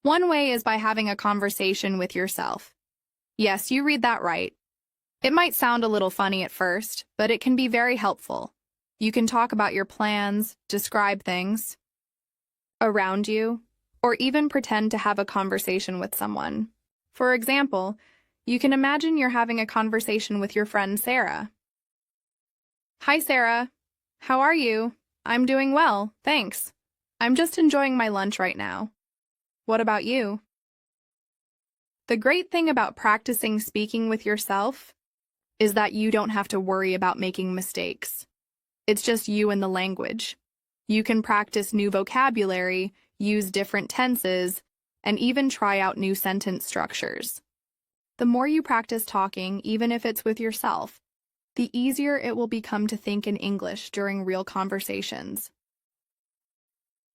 One way is by having a conversation with yourself. Yes, you read that right. It might sound a little funny at first, but it can be very helpful. You can talk about your plans, describe things around you, or even pretend to have a conversation with someone. For example, you can imagine you're having a conversation with your friend Sarah. Hi, Sarah. How are you? I'm doing well, thanks. I'm just enjoying my lunch right now. What about you? The great thing about practicing speaking with yourself is that you don't have to worry about making mistakes. It's just you and the language. You can practice new vocabulary, use different tenses, and even try out new sentence structures. The more you practice talking, even if it's with yourself, the easier it will become to think in English during real conversations.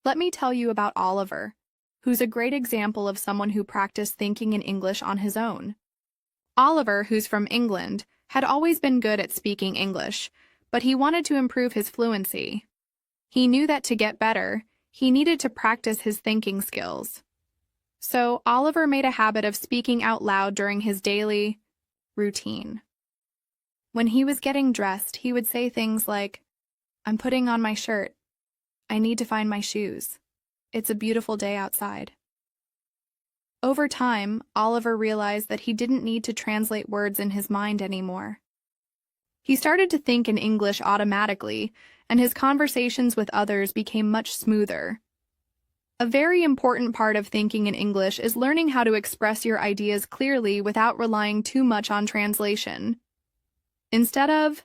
Let me tell you about Oliver, who's a great example of someone who practiced thinking in English on his own. Oliver, who's from England, had always been good at speaking English, but he wanted to improve his fluency. He knew that to get better, he needed to practice his thinking skills. So Oliver made a habit of speaking out loud during his daily routine. When he was getting dressed, he would say things like, I'm putting on my shirt. I need to find my shoes. It's a beautiful day outside. Over time, Oliver realized that he didn't need to translate words in his mind anymore. He started to think in English automatically, and his conversations with others became much smoother. A very important part of thinking in English is learning how to express your ideas clearly without relying too much on translation. Instead of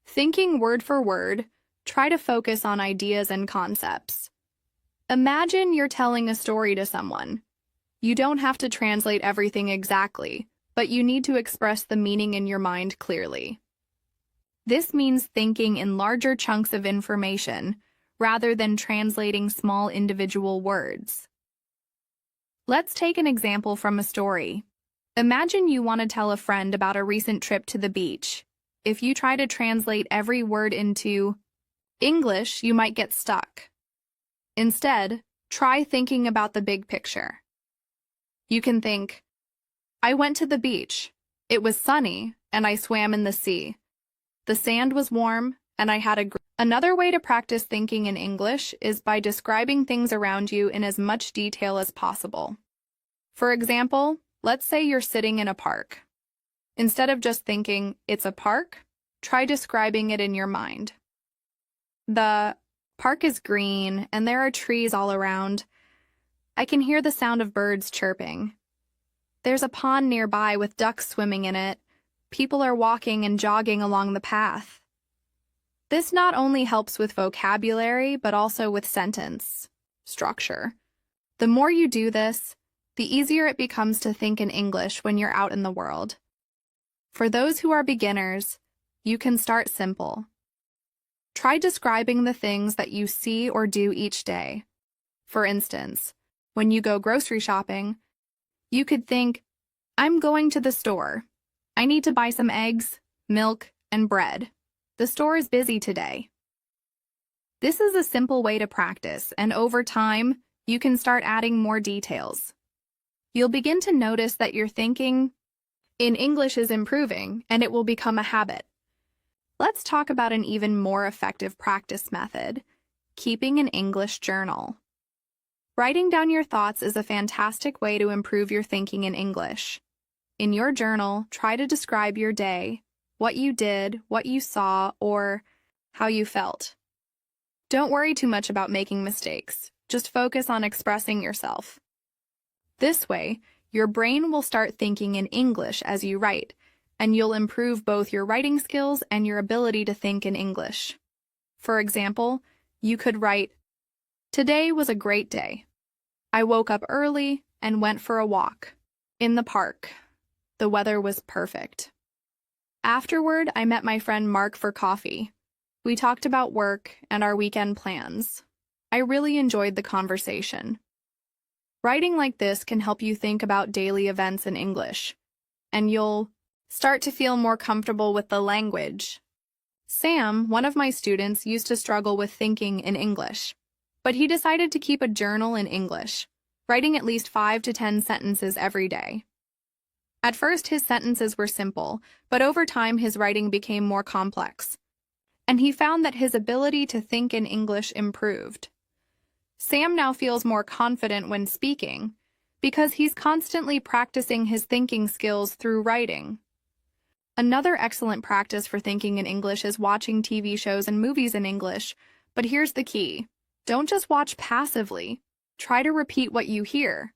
Thinking word for word, try to focus on ideas and concepts. Imagine you're telling a story to someone. You don't have to translate everything exactly, but you need to express the meaning in your mind clearly. This means thinking in larger chunks of information rather than translating small individual words. Let's take an example from a story. Imagine you want to tell a friend about a recent trip to the beach. If you try to translate every word into English, you might get stuck. Instead, try thinking about the big picture. You can think, I went to the beach. It was sunny, and I swam in the sea. The sand was warm, and I had Another way to practice thinking in English is by describing things around you in as much detail as possible. For example, let's say you're sitting in a park. Instead of just thinking, it's a park, try describing it in your mind. The park is green, and there are trees all around. I can hear the sound of birds chirping. There's a pond nearby with ducks swimming in it. People are walking and jogging along the path. This not only helps with vocabulary, but also with sentence structure. The more you do this, the easier it becomes to think in English when you're out in the world. For those who are beginners, you can start simple. Try describing the things that you see or do each day. For instance, when you go grocery shopping, you could think, I'm going to the store. I need to buy some eggs, milk, and bread. The store is busy today. This is a simple way to practice, and over time, you can start adding more details. You'll begin to notice that your thinking in English is improving, and it will become a habit. Let's talk about an even more effective practice method, keeping an English journal. Writing down your thoughts is a fantastic way to improve your thinking in English. In your journal, try to describe your day, what you did, what you saw, or how you felt. Don't worry too much about making mistakes. Just focus on expressing yourself. This way, your brain will start thinking in English as you write, and you'll improve both your writing skills and your ability to think in English. For example, you could write, Today was a great day. I woke up early and went for a walk. In the park. The weather was perfect. Afterward, I met my friend Mark for coffee. We talked about work and our weekend plans. I really enjoyed the conversation. Writing like this can help you think about daily events in English, and you'll start to feel more comfortable with the language. Sam, one of my students, used to struggle with thinking in English, but he decided to keep a journal in English, writing at least 5 to 10 sentences every day. At first, his sentences were simple, but over time his writing became more complex, and he found that his ability to think in English improved. Sam now feels more confident when speaking because he's constantly practicing his thinking skills through writing. Another excellent practice for thinking in English is watching TV shows and movies in English, but here's the key. Don't just watch passively. Try to repeat what you hear.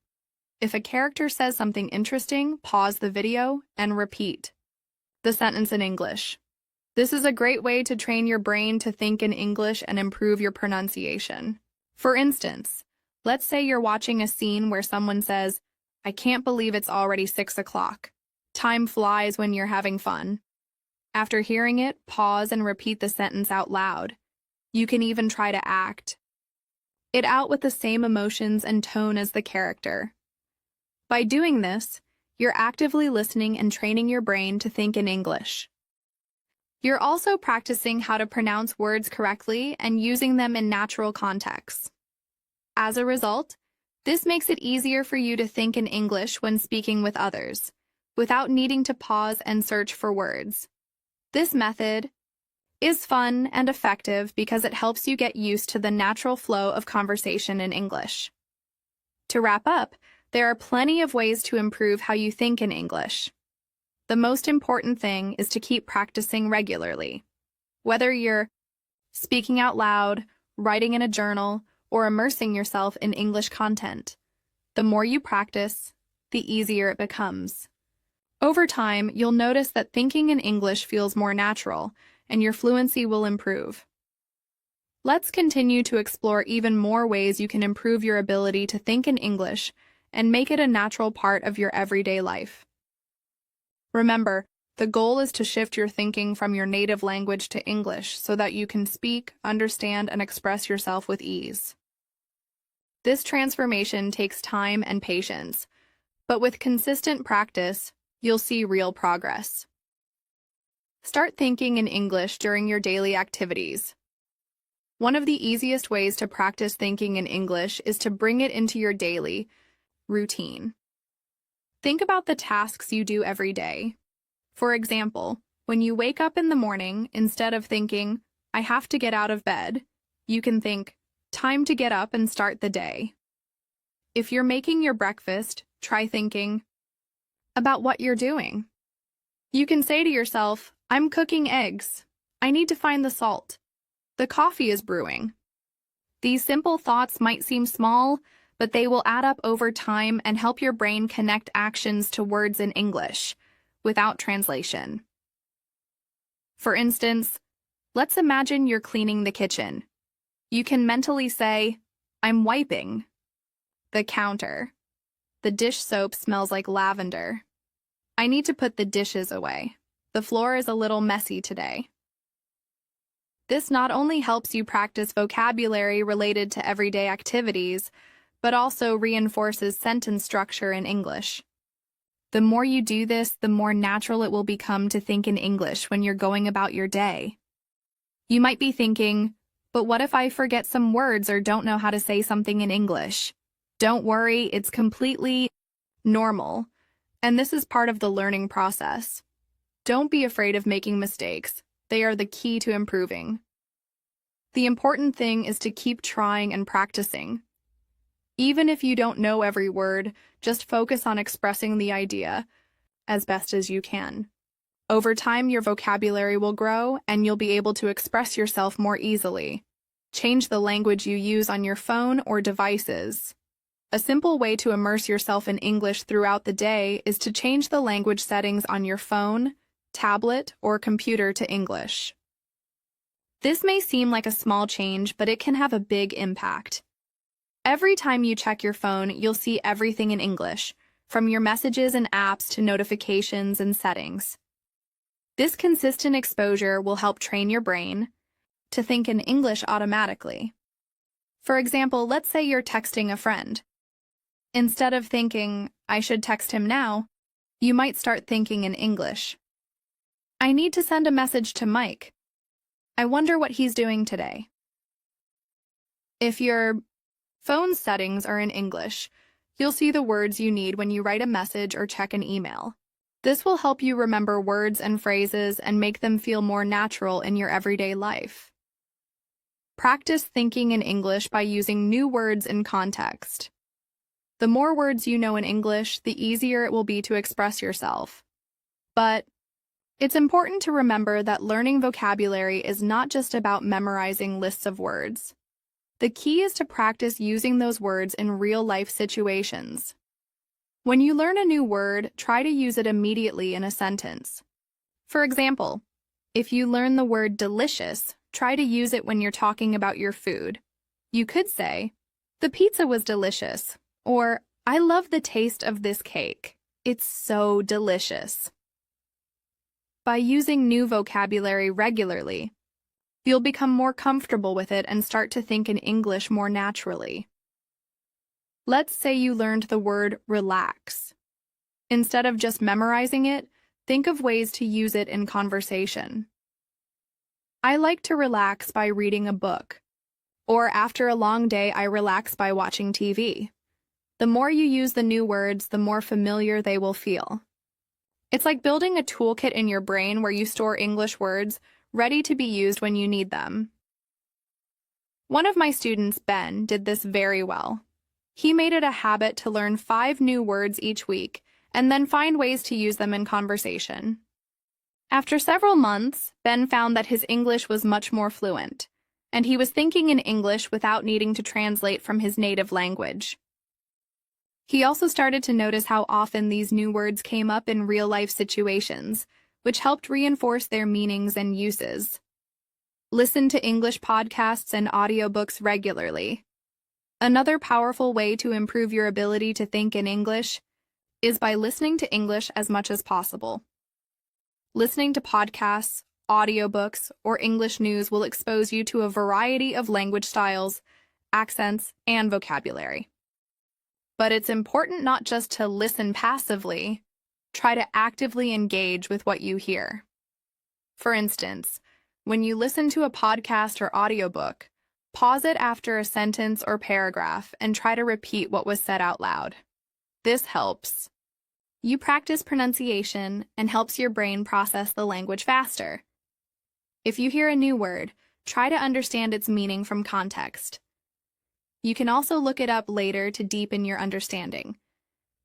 If a character says something interesting, pause the video and repeat the sentence in English. This is a great way to train your brain to think in English and improve your pronunciation. For instance, let's say you're watching a scene where someone says, I can't believe it's already 6 o'clock. Time flies when you're having fun. After hearing it, pause and repeat the sentence out loud. You can even try to act it out with the same emotions and tone as the character. By doing this, you're actively listening and training your brain to think in English. You're also practicing how to pronounce words correctly and using them in natural contexts. As a result, this makes it easier for you to think in English when speaking with others, without needing to pause and search for words. This method is fun and effective because it helps you get used to the natural flow of conversation in English. To wrap up, there are plenty of ways to improve how you think in English. The most important thing is to keep practicing regularly. Whether you're speaking out loud, writing in a journal, or immersing yourself in English content, the more you practice, the easier it becomes. Over time, you'll notice that thinking in English feels more natural, and your fluency will improve. Let's continue to explore even more ways you can improve your ability to think in English and make it a natural part of your everyday life. Remember, the goal is to shift your thinking from your native language to English so that you can speak, understand, and express yourself with ease. This transformation takes time and patience, but with consistent practice, you'll see real progress. Start thinking in English during your daily activities. One of the easiest ways to practice thinking in English is to bring it into your daily routine. Think about the tasks you do every day. For example, when you wake up in the morning, instead of thinking, I have to get out of bed, you can think, time to get up and start the day. If you're making your breakfast, try thinking about what you're doing. You can say to yourself, I'm cooking eggs. I need to find the salt. The coffee is brewing. These simple thoughts might seem small, but they will add up over time and help your brain connect actions to words in English without translation. For instance, let's imagine you're cleaning the kitchen. You can mentally say, I'm wiping the counter. The dish soap smells like lavender. I need to put the dishes away. The floor is a little messy today. This not only helps you practice vocabulary related to everyday activities, but also reinforces sentence structure in English. The more you do this, the more natural it will become to think in English when you're going about your day. You might be thinking, but what if I forget some words or don't know how to say something in English? Don't worry, it's completely normal, and this is part of the learning process. Don't be afraid of making mistakes. They are the key to improving. The important thing is to keep trying and practicing. Even if you don't know every word, just focus on expressing the idea as best as you can. Over time, your vocabulary will grow and you'll be able to express yourself more easily. Change the language you use on your phone or devices. A simple way to immerse yourself in English throughout the day is to change the language settings on your phone, tablet, or computer to English. This may seem like a small change, but it can have a big impact. Every time you check your phone, you'll see everything in English, from your messages and apps to notifications and settings. This consistent exposure will help train your brain to think in English automatically. For example, let's say you're texting a friend. Instead of thinking, I should text him now, you might start thinking in English. I need to send a message to Mike. I wonder what he's doing today. If your phone settings are in English, you'll see the words you need when you write a message or check an email. This will help you remember words and phrases and make them feel more natural in your everyday life. Practice thinking in English by using new words in context. The more words you know in English, the easier it will be to express yourself. But it's important to remember that learning vocabulary is not just about memorizing lists of words. The key is to practice using those words in real-life situations. When you learn a new word, try to use it immediately in a sentence. For example, if you learn the word delicious, try to use it when you're talking about your food. You could say, the pizza was delicious, or I love the taste of this cake. It's so delicious. By using new vocabulary regularly, you'll become more comfortable with it and start to think in English more naturally. Let's say you learned the word relax. Instead of just memorizing it, think of ways to use it in conversation. I like to relax by reading a book. Or after a long day, I relax by watching TV. The more you use the new words, the more familiar they will feel. It's like building a toolkit in your brain where you store English words ready to be used when you need them. One of my students, Ben, did this very well. He made it a habit to learn 5 new words each week and then find ways to use them in conversation. After several months, Ben found that his English was much more fluent, and he was thinking in English without needing to translate from his native language. He also started to notice how often these new words came up in real-life situations, which helped reinforce their meanings and uses. Listen to English podcasts and audiobooks regularly. Another powerful way to improve your ability to think in English is by listening to English as much as possible. Listening to podcasts, audiobooks, or English news will expose you to a variety of language styles, accents, and vocabulary. But it's important not just to listen passively. Try to actively engage with what you hear. For instance, when you listen to a podcast or audiobook, pause it after a sentence or paragraph and try to repeat what was said out loud. This helps. You practice pronunciation and helps your brain process the language faster. If you hear a new word, try to understand its meaning from context. You can also look it up later to deepen your understanding.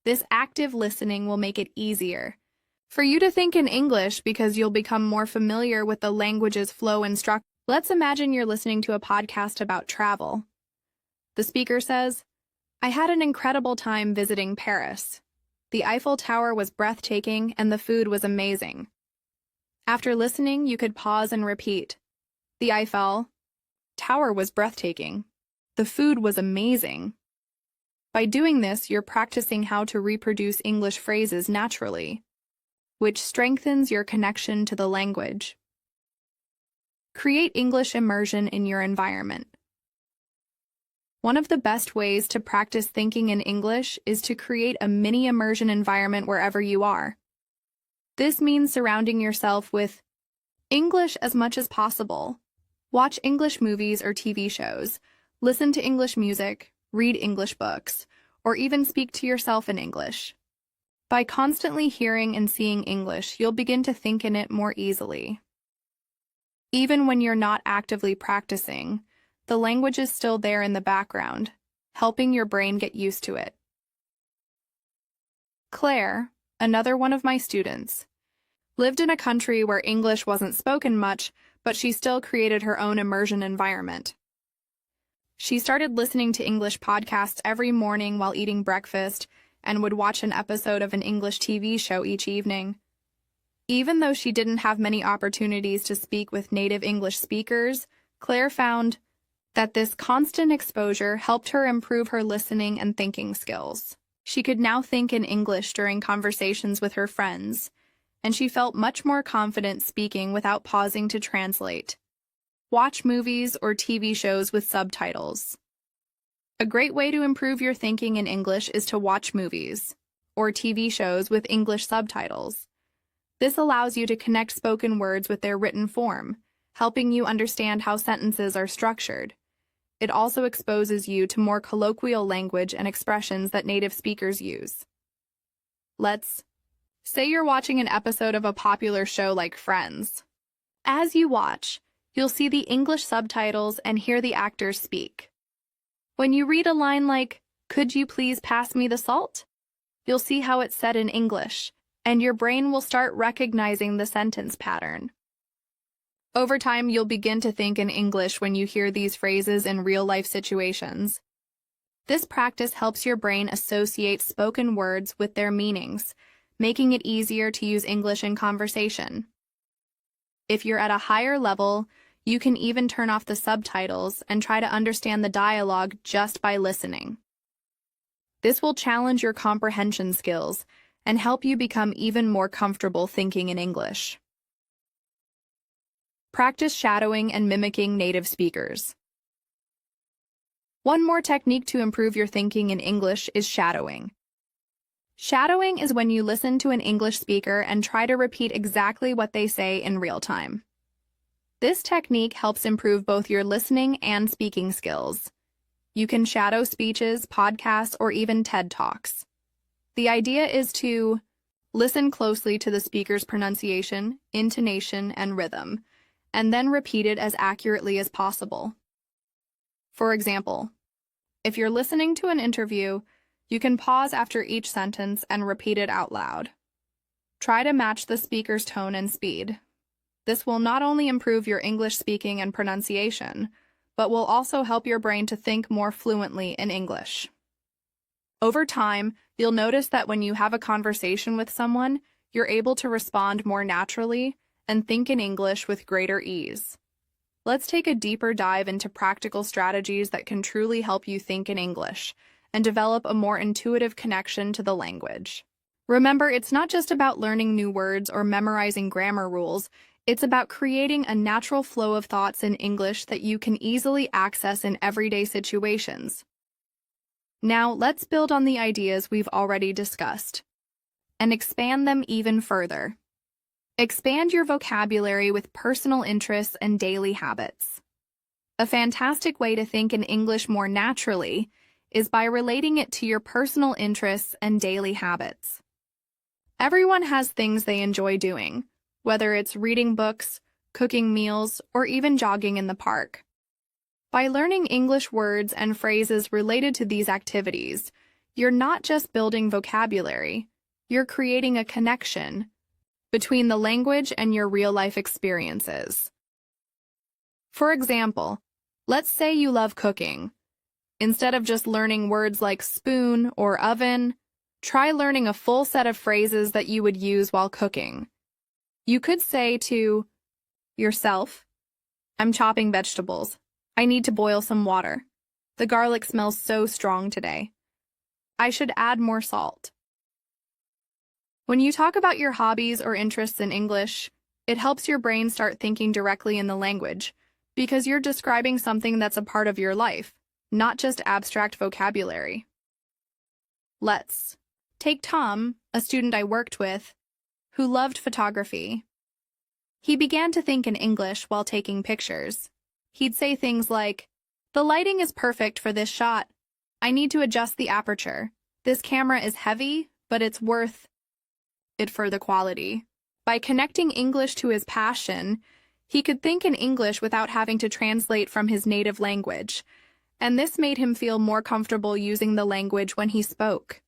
This active listening will make it easier for you to think in English because you'll become more familiar with the language's flow and structure. Let's imagine you're listening to a podcast about travel. The speaker says, "I had an incredible time visiting Paris. The Eiffel Tower was breathtaking and the food was amazing." After listening, you could pause and repeat. The Eiffel Tower was breathtaking. The food was amazing. By doing this, you're practicing how to reproduce English phrases naturally, which strengthens your connection to the language. Create English immersion in your environment. One of the best ways to practice thinking in English is to create a mini immersion environment wherever you are. This means surrounding yourself with English as much as possible. Watch English movies or TV shows, listen to English music, read English books, or even speak to yourself in English. By constantly hearing and seeing English, you'll begin to think in it more easily. Even when you're not actively practicing, the language is still there in the background, helping your brain get used to it. Claire, another one of my students, lived in a country where English wasn't spoken much, but she still created her own immersion environment. She started listening to English podcasts every morning while eating breakfast and would watch an episode of an English TV show each evening. Even though she didn't have many opportunities to speak with native English speakers, Claire found that this constant exposure helped her improve her listening and thinking skills. She could now think in English during conversations with her friends, and she felt much more confident speaking without pausing to translate. Watch movies or TV shows with subtitles. A great way to improve your thinking in English is to watch movies or TV shows with English subtitles. This allows you to connect spoken words with their written form, helping you understand how sentences are structured. It also exposes you to more colloquial language and expressions that native speakers use. Let's say you're watching an episode of a popular show like Friends. As you watch, you'll see the English subtitles and hear the actors speak. When you read a line like, "Could you please pass me the salt?" you'll see how it's said in English, and your brain will start recognizing the sentence pattern. Over time, you'll begin to think in English when you hear these phrases in real-life situations. This practice helps your brain associate spoken words with their meanings, making it easier to use English in conversation. If you're at a higher level, you can even turn off the subtitles and try to understand the dialogue just by listening. This will challenge your comprehension skills and help you become even more comfortable thinking in English. Practice shadowing and mimicking native speakers. One more technique to improve your thinking in English is shadowing. Shadowing is when you listen to an English speaker and try to repeat exactly what they say in real time. This technique helps improve both your listening and speaking skills. You can shadow speeches, podcasts, or even TED Talks. The idea is to listen closely to the speaker's pronunciation, intonation, and rhythm, and then repeat it as accurately as possible. For example, if you're listening to an interview, you can pause after each sentence and repeat it out loud. Try to match the speaker's tone and speed. This will not only improve your English speaking and pronunciation, but will also help your brain to think more fluently in English. Over time, you'll notice that when you have a conversation with someone, you're able to respond more naturally and think in English with greater ease. Let's take a deeper dive into practical strategies that can truly help you think in English and develop a more intuitive connection to the language. Remember, it's not just about learning new words or memorizing grammar rules. It's about creating a natural flow of thoughts in English that you can easily access in everyday situations. Now, let's build on the ideas we've already discussed and expand them even further. Expand your vocabulary with personal interests and daily habits. A fantastic way to think in English more naturally is by relating it to your personal interests and daily habits. Everyone has things they enjoy doing, whether it's reading books, cooking meals, or even jogging in the park. By learning English words and phrases related to these activities, you're not just building vocabulary, you're creating a connection between the language and your real-life experiences. For example, let's say you love cooking. Instead of just learning words like spoon or oven, try learning a full set of phrases that you would use while cooking. You could say to yourself, "I'm chopping vegetables. I need to boil some water. The garlic smells so strong today. I should add more salt." When you talk about your hobbies or interests in English, it helps your brain start thinking directly in the language because you're describing something that's a part of your life, not just abstract vocabulary. Let's take Tom, a student I worked with, who loved photography. He began to think in English while taking pictures. He'd say things like, "The lighting is perfect for this shot. I need to adjust the aperture. This camera is heavy, but it's worth it for the quality." By connecting English to his passion, he could think in English without having to translate from his native language, and this made him feel more comfortable using the language when he spoke.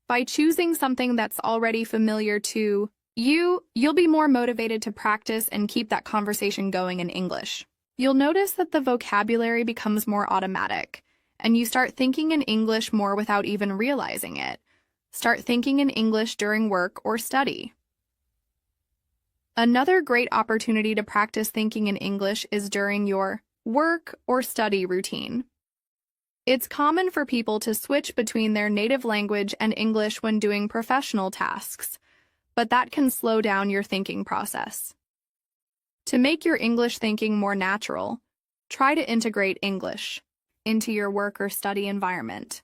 By choosing something that's already familiar to you, you'll be more motivated to practice and keep that conversation going in English. You'll notice that the vocabulary becomes more automatic, and you start thinking in English more without even realizing it. Start thinking in English during work or study. Another great opportunity to practice thinking in English is during your work or study routine. It's common for people to switch between their native language and English when doing professional tasks, but that can slow down your thinking process. To make your English thinking more natural, try to integrate English into your work or study environment.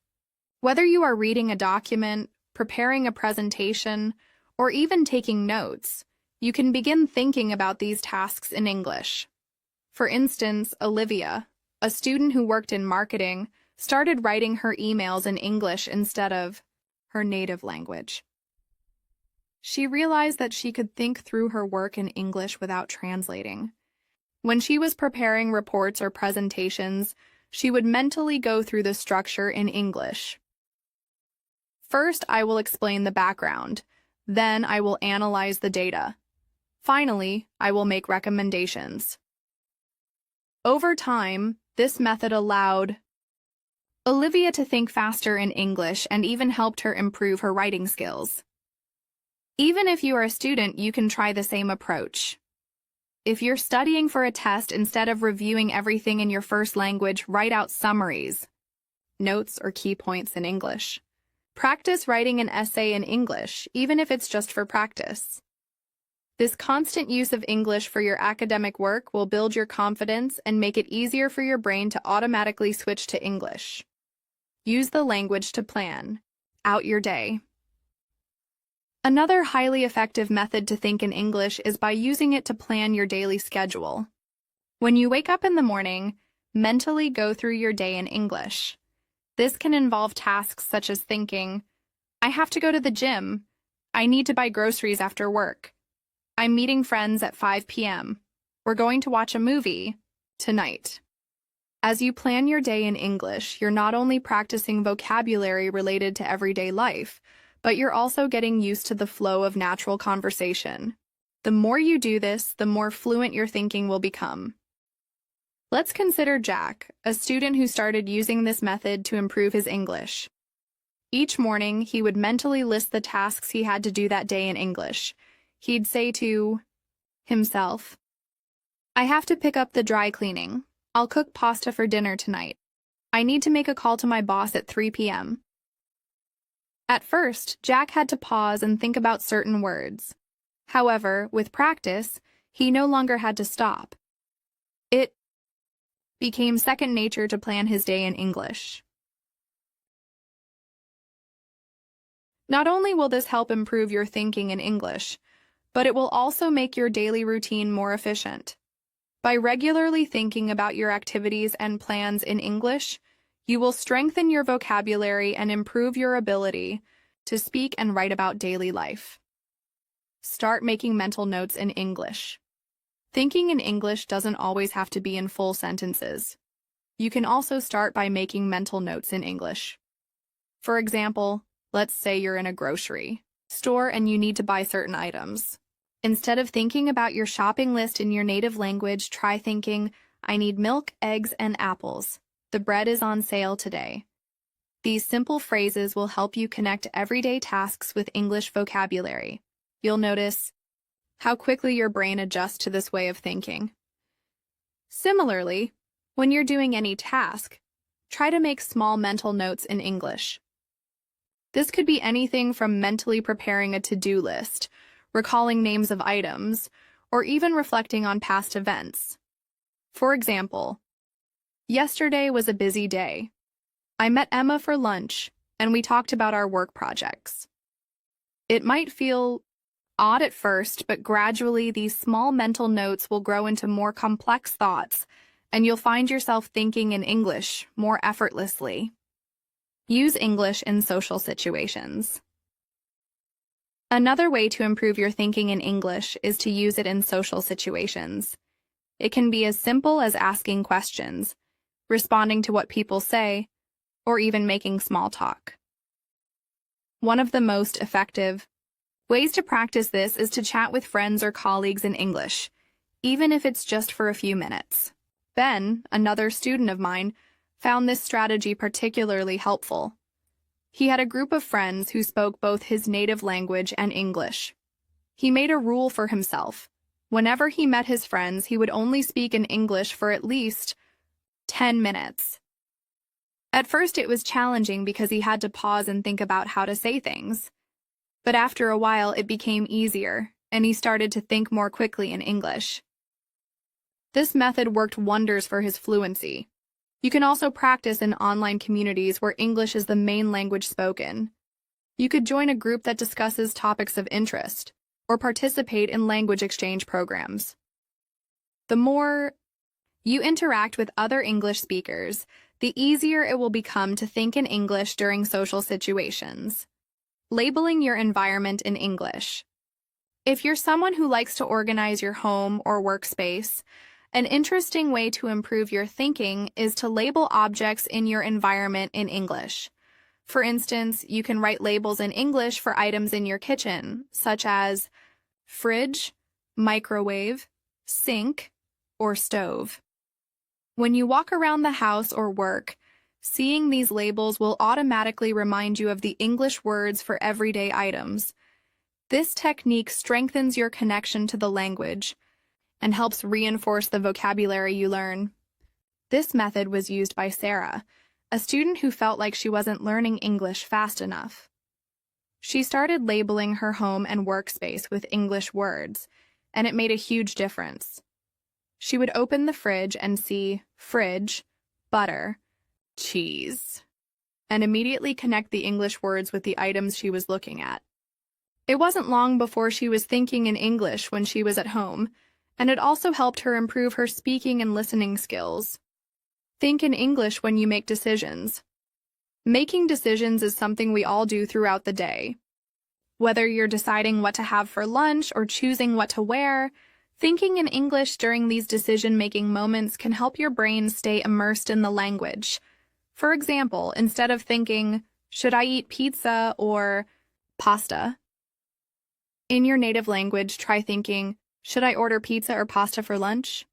Whether you are reading a document, preparing a presentation, or even taking notes, you can begin thinking about these tasks in English. For instance, Olivia, a student who worked in marketing, started writing her emails in English instead of her native language. She realized that she could think through her work in English without translating. When she was preparing reports or presentations, she would mentally go through the structure in English. First, I will explain the background. Then I will analyze the data. Finally, I will make recommendations. Over time, this method allowed Olivia to think faster in English and even helped her improve her writing skills. Even if you are a student, you can try the same approach. If you're studying for a test, instead of reviewing everything in your first language, write out summaries, notes, or key points in English. Practice writing an essay in English, even if it's just for practice. This constant use of English for your academic work will build your confidence and make it easier for your brain to automatically switch to English. Use the language to plan out your day. Another highly effective method to think in English is by using it to plan your daily schedule. When you wake up in the morning, mentally go through your day in English. This can involve tasks such as thinking, "I have to go to the gym. I need to buy groceries after work. I'm meeting friends at 5 p.m. We're going to watch a movie tonight." As you plan your day in English, you're not only practicing vocabulary related to everyday life, but you're also getting used to the flow of natural conversation. The more you do this, the more fluent your thinking will become. Let's consider Jack, a student who started using this method to improve his English. Each morning, he would mentally list the tasks he had to do that day in English. He'd say to himself, I have to pick up the dry cleaning. I'll cook pasta for dinner tonight. I need to make a call to my boss at 3 p.m. At first, Jack had to pause and think about certain words. However, with practice, he no longer had to stop. It became second nature to plan his day in English. Not only will this help improve your thinking in English, but it will also make your daily routine more efficient. By regularly thinking about your activities and plans in English, you will strengthen your vocabulary and improve your ability to speak and write about daily life. Start making mental notes in English. Thinking in English doesn't always have to be in full sentences. You can also start by making mental notes in English. For example, let's say you're in a grocery store and you need to buy certain items. Instead of thinking about your shopping list in your native language, try thinking, I need milk, eggs, and apples. The bread is on sale today. These simple phrases will help you connect everyday tasks with English vocabulary. You'll notice how quickly your brain adjusts to this way of thinking. Similarly, when you're doing any task, try to make small mental notes in English. This could be anything from mentally preparing a to-do list, recalling names of items, or even reflecting on past events. For example, yesterday was a busy day. I met Emma for lunch, and we talked about our work projects. It might feel odd at first, but gradually these small mental notes will grow into more complex thoughts, and you'll find yourself thinking in English more effortlessly. Use English in social situations. Another way to improve your thinking in English is to use it in social situations. It can be as simple as asking questions, responding to what people say, or even making small talk. One of the most effective ways to practice this is to chat with friends or colleagues in English, even if it's just for a few minutes. Ben, another student of mine, found this strategy particularly helpful. He had a group of friends who spoke both his native language and English. He made a rule for himself. Whenever he met his friends, he would only speak in English for at least 10 minutes. At first, it was challenging because he had to pause and think about how to say things. But after a while, it became easier, and he started to think more quickly in English. This method worked wonders for his fluency. You can also practice in online communities where English is the main language spoken. You could join a group that discusses topics of interest, or participate in language exchange programs. The more you interact with other English speakers, the easier it will become to think in English during social situations. Labeling your environment in English. If you're someone who likes to organize your home or workspace, an interesting way to improve your thinking is to label objects in your environment in English. For instance, you can write labels in English for items in your kitchen, such as fridge, microwave, sink, or stove. When you walk around the house or work, seeing these labels will automatically remind you of the English words for everyday items. This technique strengthens your connection to the language and helps reinforce the vocabulary you learn. This method was used by Sarah, a student who felt like she wasn't learning English fast enough. She started labeling her home and workspace with English words, and it made a huge difference. She would open the fridge and see fridge, butter, cheese, and immediately connect the English words with the items she was looking at. It wasn't long before she was thinking in English when she was at home, and it also helped her improve her speaking and listening skills. Think in English when you make decisions. Making decisions is something we all do throughout the day. Whether you're deciding what to have for lunch or choosing what to wear, thinking in English during these decision-making moments can help your brain stay immersed in the language. For example, instead of thinking, should I eat pizza or pasta? In your native language, try thinking, should I order pizza or pasta for lunch?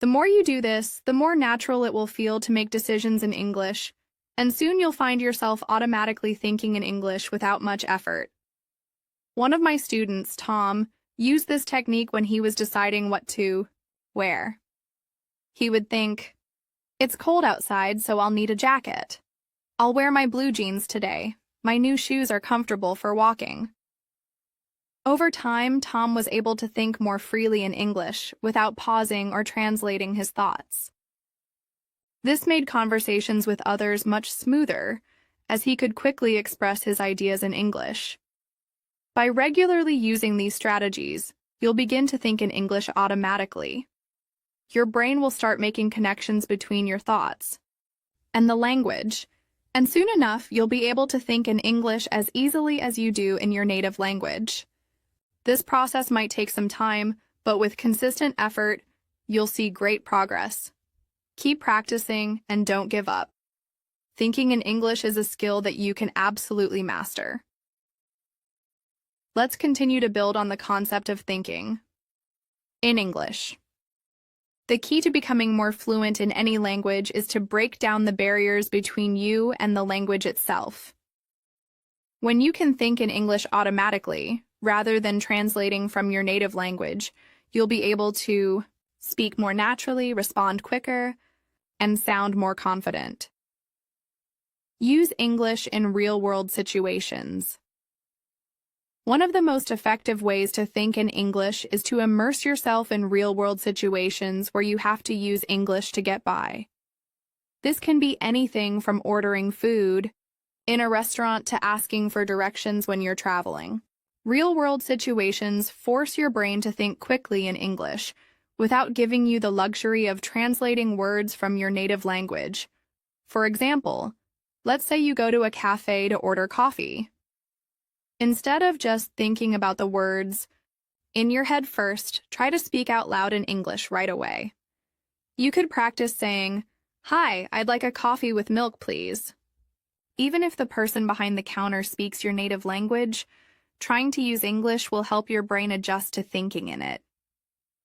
The more you do this, the more natural it will feel to make decisions in English, and soon you'll find yourself automatically thinking in English without much effort. One of my students, Tom, used this technique when he was deciding what to wear. He would think, "It's cold outside, so I'll need a jacket. I'll wear my blue jeans today. My new shoes are comfortable for walking." Over time, Tom was able to think more freely in English without pausing or translating his thoughts. This made conversations with others much smoother, as he could quickly express his ideas in English. By regularly using these strategies, you'll begin to think in English automatically. Your brain will start making connections between your thoughts and the language, and soon enough, you'll be able to think in English as easily as you do in your native language. This process might take some time, but with consistent effort, you'll see great progress. Keep practicing and don't give up. Thinking in English is a skill that you can absolutely master. Let's continue to build on the concept of thinking in English. The key to becoming more fluent in any language is to break down the barriers between you and the language itself. When you can think in English automatically, rather than translating from your native language, you'll be able to speak more naturally, respond quicker, and sound more confident. Use English in real-world situations. One of the most effective ways to think in English is to immerse yourself in real-world situations where you have to use English to get by. This can be anything from ordering food in a restaurant to asking for directions when you're traveling. Real-world situations force your brain to think quickly in English without giving you the luxury of translating words from your native language. For example, let's say you go to a cafe to order coffee. Instead of just thinking about the words in your head first, try to speak out loud in English right away. You could practice saying, "Hi, I'd like a coffee with milk, please." Even if the person behind the counter speaks your native language, trying to use English will help your brain adjust to thinking in it.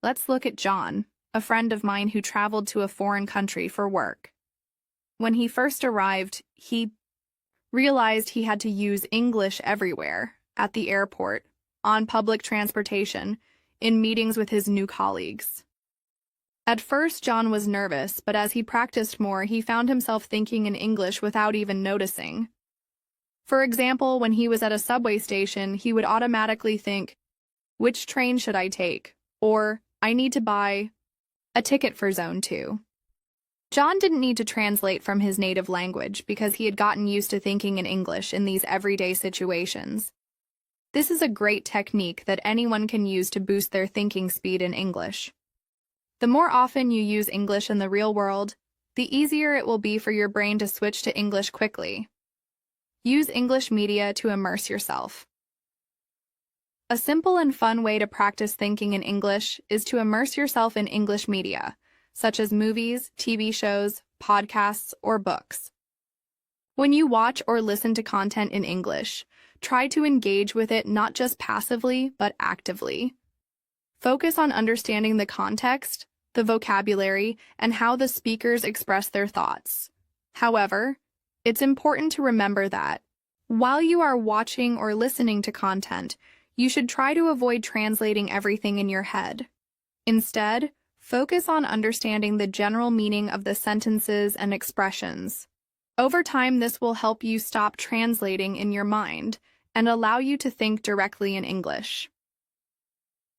Let's look at John, a friend of mine who traveled to a foreign country for work. When he first arrived, he realized he had to use English everywhere, at the airport, on public transportation, in meetings with his new colleagues. At first, John was nervous, but as he practiced more, he found himself thinking in English without even noticing. For example, when he was at a subway station, he would automatically think, "Which train should I take?" Or, "I need to buy a ticket for Zone 2. John didn't need to translate from his native language because he had gotten used to thinking in English in these everyday situations. This is a great technique that anyone can use to boost their thinking speed in English. The more often you use English in the real world, the easier it will be for your brain to switch to English quickly. Use English media to immerse yourself. A simple and fun way to practice thinking in English is to immerse yourself in English media, such as movies, TV shows, podcasts, or books. When you watch or listen to content in English, try to engage with it not just passively, but actively. Focus on understanding the context, the vocabulary, and how the speakers express their thoughts. However, it's important to remember that, while you are watching or listening to content, you should try to avoid translating everything in your head. Instead, focus on understanding the general meaning of the sentences and expressions. Over time, this will help you stop translating in your mind and allow you to think directly in English.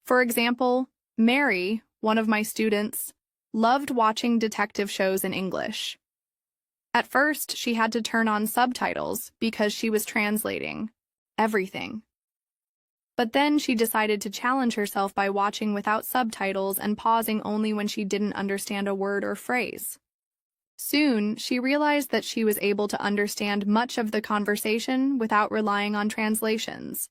For example, Mary, one of my students, loved watching detective shows in English. At first, she had to turn on subtitles because she was translating everything. But then she decided to challenge herself by watching without subtitles and pausing only when she didn't understand a word or phrase. Soon, she realized that she was able to understand much of the conversation without relying on translations.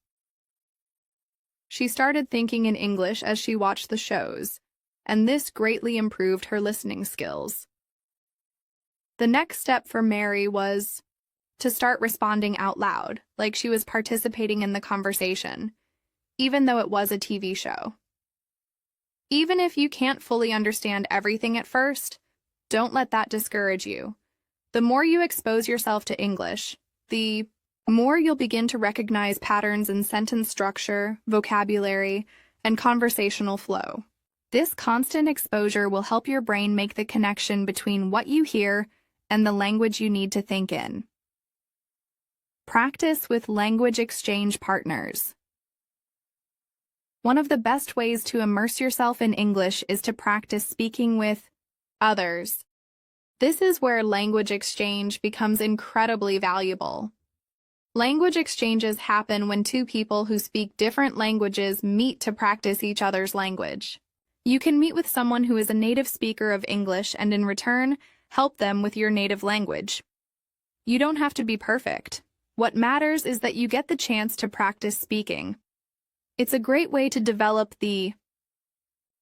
She started thinking in English as she watched the shows, and this greatly improved her listening skills. The next step for Mary was to start responding out loud, like she was participating in the conversation, even though it was a TV show. Even if you can't fully understand everything at first, don't let that discourage you. The more you expose yourself to English, the more you'll begin to recognize patterns in sentence structure, vocabulary, and conversational flow. This constant exposure will help your brain make the connection between what you hear and the language you need to think in. Practice with language exchange partners. One of the best ways to immerse yourself in English is to practice speaking with others. This is where language exchange becomes incredibly valuable. Language exchanges happen when two people who speak different languages meet to practice each other's language. You can meet with someone who is a native speaker of English and in return, help them with your native language. You don't have to be perfect. What matters is that you get the chance to practice speaking. It's a great way to develop the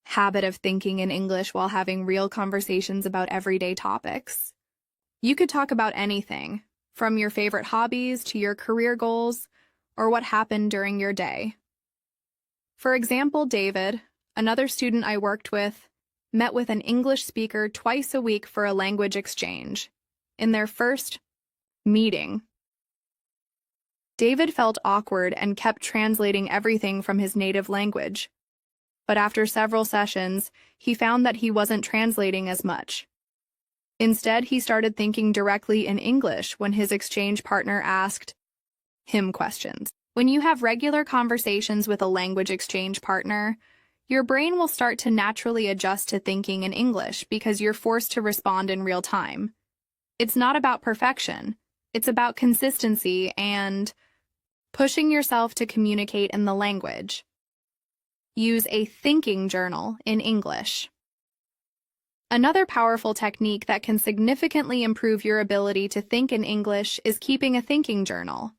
habit of thinking in English while having real conversations about everyday topics. You could talk about anything, from your favorite hobbies to your career goals, or what happened during your day. For example, David, another student I worked with, met with an English speaker twice a week for a language exchange. In their first meeting, David felt awkward and kept translating everything from his native language. But after several sessions, he found that he wasn't translating as much. Instead, he started thinking directly in English when his exchange partner asked him questions. When you have regular conversations with a language exchange partner, your brain will start to naturally adjust to thinking in English because you're forced to respond in real time. It's not about perfection. It's about consistency and pushing yourself to communicate in the language. Use a thinking journal in English. Another powerful technique that can significantly improve your ability to think in English is keeping a thinking journal.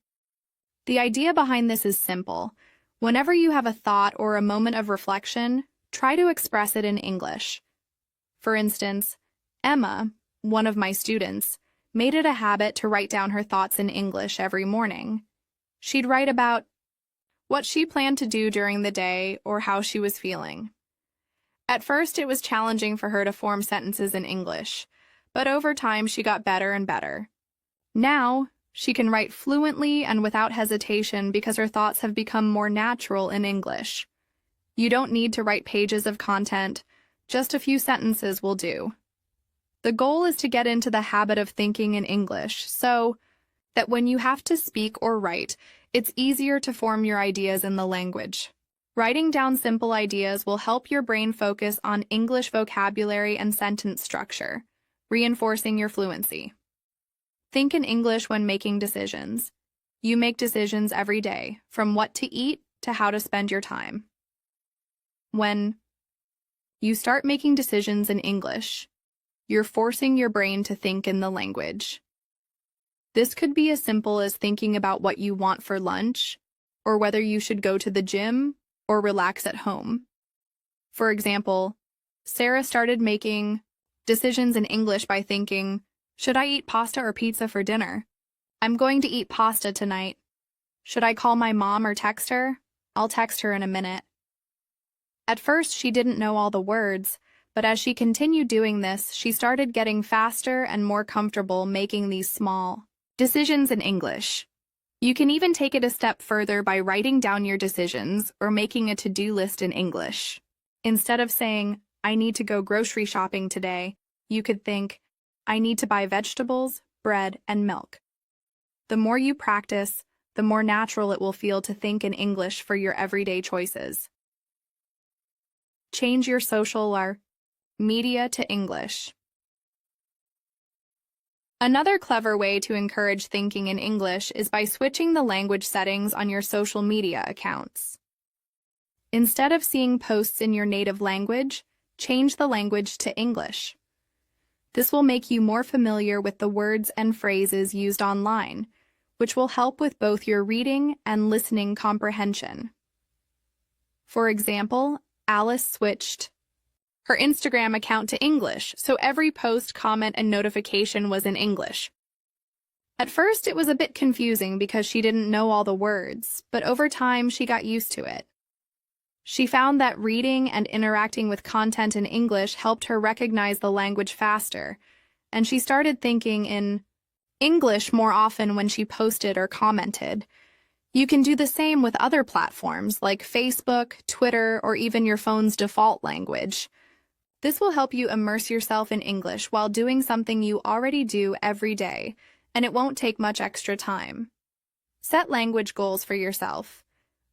The idea behind this is simple. Whenever you have a thought or a moment of reflection, try to express it in English. For instance, Emma, one of my students, made it a habit to write down her thoughts in English every morning. She'd write about what she planned to do during the day or how she was feeling. At first, it was challenging for her to form sentences in English, but over time she got better and better. Now, she can write fluently and without hesitation because her thoughts have become more natural in English. You don't need to write pages of content, just a few sentences will do. The goal is to get into the habit of thinking in English so that when you have to speak or write, it's easier to form your ideas in the language. Writing down simple ideas will help your brain focus on English vocabulary and sentence structure, reinforcing your fluency. Think in English when making decisions. You make decisions every day, from what to eat to how to spend your time. When you start making decisions in English, you're forcing your brain to think in the language. This could be as simple as thinking about what you want for lunch, or whether you should go to the gym or relax at home. For example, Sarah started making decisions in English by thinking, should I eat pasta or pizza for dinner? I'm going to eat pasta tonight. Should I call my mom or text her? I'll text her in a minute. At first, she didn't know all the words, but as she continued doing this, she started getting faster and more comfortable making these small decisions in English. You can even take it a step further by writing down your decisions or making a to-do list in English. Instead of saying, I need to go grocery shopping today, you could think, I need to buy vegetables, bread, and milk. The more you practice, the more natural it will feel to think in English for your everyday choices. Change your social or media to English. Another clever way to encourage thinking in English is by switching the language settings on your social media accounts. Instead of seeing posts in your native language, change the language to English. This will make you more familiar with the words and phrases used online, which will help with both your reading and listening comprehension. For example, Alice switched her Instagram account to English, so every post, comment, and notification was in English. At first, it was a bit confusing because she didn't know all the words, but over time, she got used to it. She found that reading and interacting with content in English helped her recognize the language faster, and she started thinking in English more often when she posted or commented. You can do the same with other platforms like Facebook, Twitter, or even your phone's default language. This will help you immerse yourself in English while doing something you already do every day, and it won't take much extra time. Set language goals for yourself.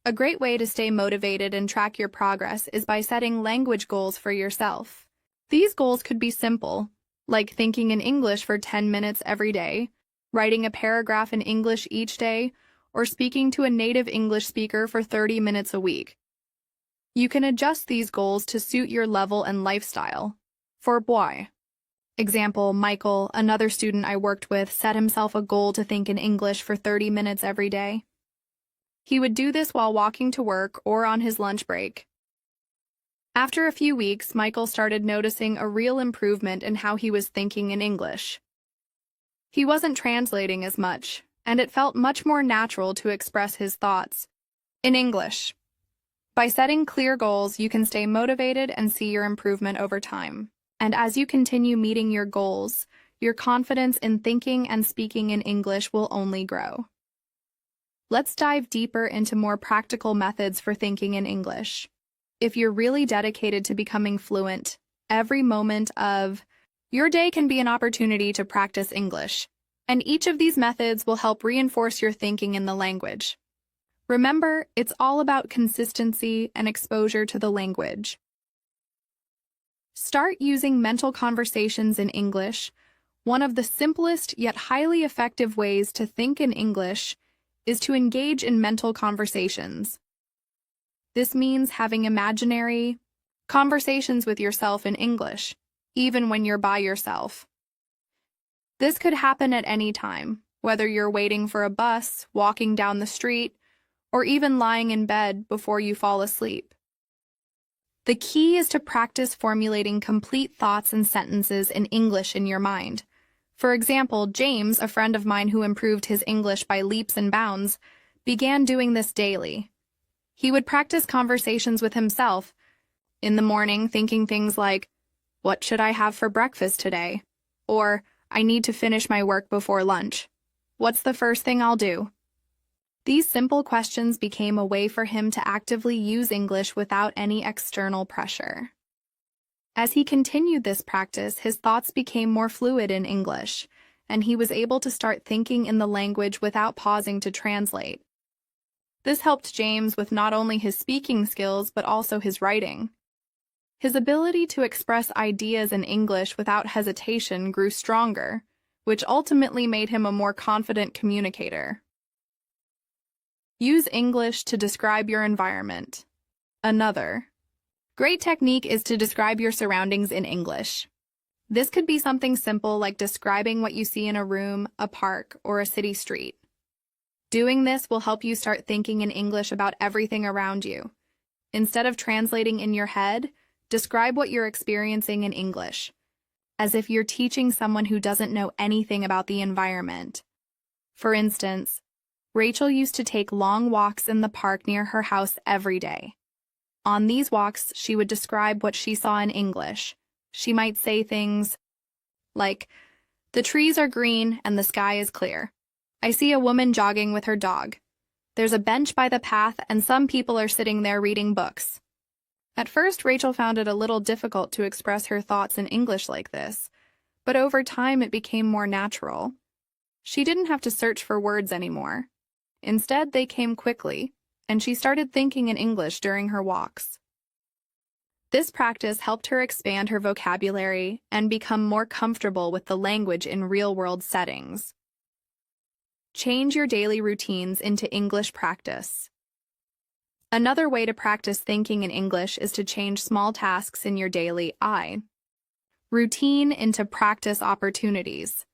A great way to stay motivated and track your progress is by setting language goals for yourself. These goals could be simple, like thinking in English for 10 minutes every day, writing a paragraph in English each day, or speaking to a native English speaker for 30 minutes a week. You can adjust these goals to suit your level and lifestyle. For boy. Example, Michael, another student I worked with, set himself a goal to think in English for 30 minutes every day. He would do this while walking to work or on his lunch break. After a few weeks, Michael started noticing a real improvement in how he was thinking in English. He wasn't translating as much, and it felt much more natural to express his thoughts in English. By setting clear goals, you can stay motivated and see your improvement over time. And as you continue meeting your goals, your confidence in thinking and speaking in English will only grow. Let's dive deeper into more practical methods for thinking in English. If you're really dedicated to becoming fluent, every moment of your day can be an opportunity to practice English, and each of these methods will help reinforce your thinking in the language. Remember, it's all about consistency and exposure to the language. Start using mental conversations in English. One of the simplest yet highly effective ways to think in English is to engage in mental conversations. This means having imaginary conversations with yourself in English, even when you're by yourself. This could happen at any time, whether you're waiting for a bus, walking down the street, or even lying in bed before you fall asleep. The key is to practice formulating complete thoughts and sentences in English in your mind. For example, James, a friend of mine who improved his English by leaps and bounds, began doing this daily. He would practice conversations with himself in the morning, thinking things like, "What should I have for breakfast today?" Or, "I need to finish my work before lunch. What's the first thing I'll do?" These simple questions became a way for him to actively use English without any external pressure. As he continued this practice, his thoughts became more fluid in English, and he was able to start thinking in the language without pausing to translate. This helped James with not only his speaking skills but also his writing. His ability to express ideas in English without hesitation grew stronger, which ultimately made him a more confident communicator. Use English to describe your environment. Another great technique is to describe your surroundings in English. This could be something simple like describing what you see in a room, a park, or a city street. Doing this will help you start thinking in English about everything around you. Instead of translating in your head, describe what you're experiencing in English, as if you're teaching someone who doesn't know anything about the environment. For instance, Rachel used to take long walks in the park near her house every day. On these walks, she would describe what she saw in English. She might say things like, "The trees are green and the sky is clear. I see a woman jogging with her dog. There's a bench by the path and some people are sitting there reading books." At first, Rachel found it a little difficult to express her thoughts in English like this, but over time it became more natural. She didn't have to search for words anymore. Instead, they came quickly, and she started thinking in English during her walks. This practice helped her expand her vocabulary and become more comfortable with the language in real-world settings. Change your daily routines into English practice. Another way to practice thinking in English is to change small tasks in your daily routine into practice opportunities.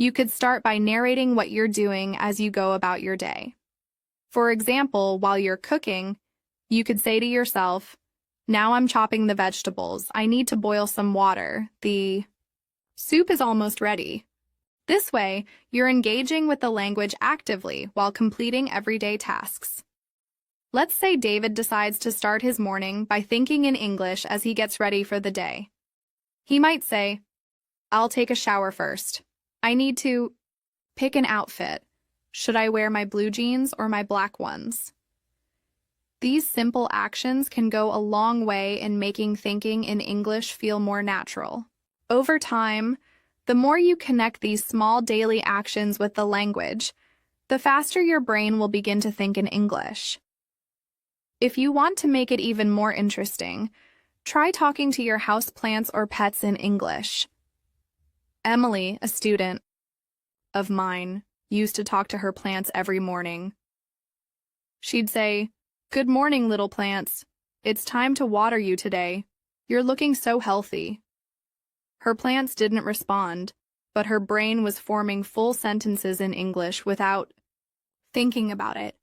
You could start by narrating what you're doing as you go about your day. For example, while you're cooking, you could say to yourself, "Now I'm chopping the vegetables. I need to boil some water. The soup is almost ready." This way, you're engaging with the language actively while completing everyday tasks. Let's say David decides to start his morning by thinking in English as he gets ready for the day. He might say, I'll take a shower first. I need to pick an outfit. Should I wear my blue jeans or my black ones? These simple actions can go a long way in making thinking in English feel more natural. Over time, the more you connect these small daily actions with the language, the faster your brain will begin to think in English. If you want to make it even more interesting, try talking to your houseplants or pets in English. Emily, a student of mine, used to talk to her plants every morning. She'd say, "Good morning, little plants. It's time to water you today. You're looking so healthy." Her plants didn't respond, but her brain was forming full sentences in English without thinking about it.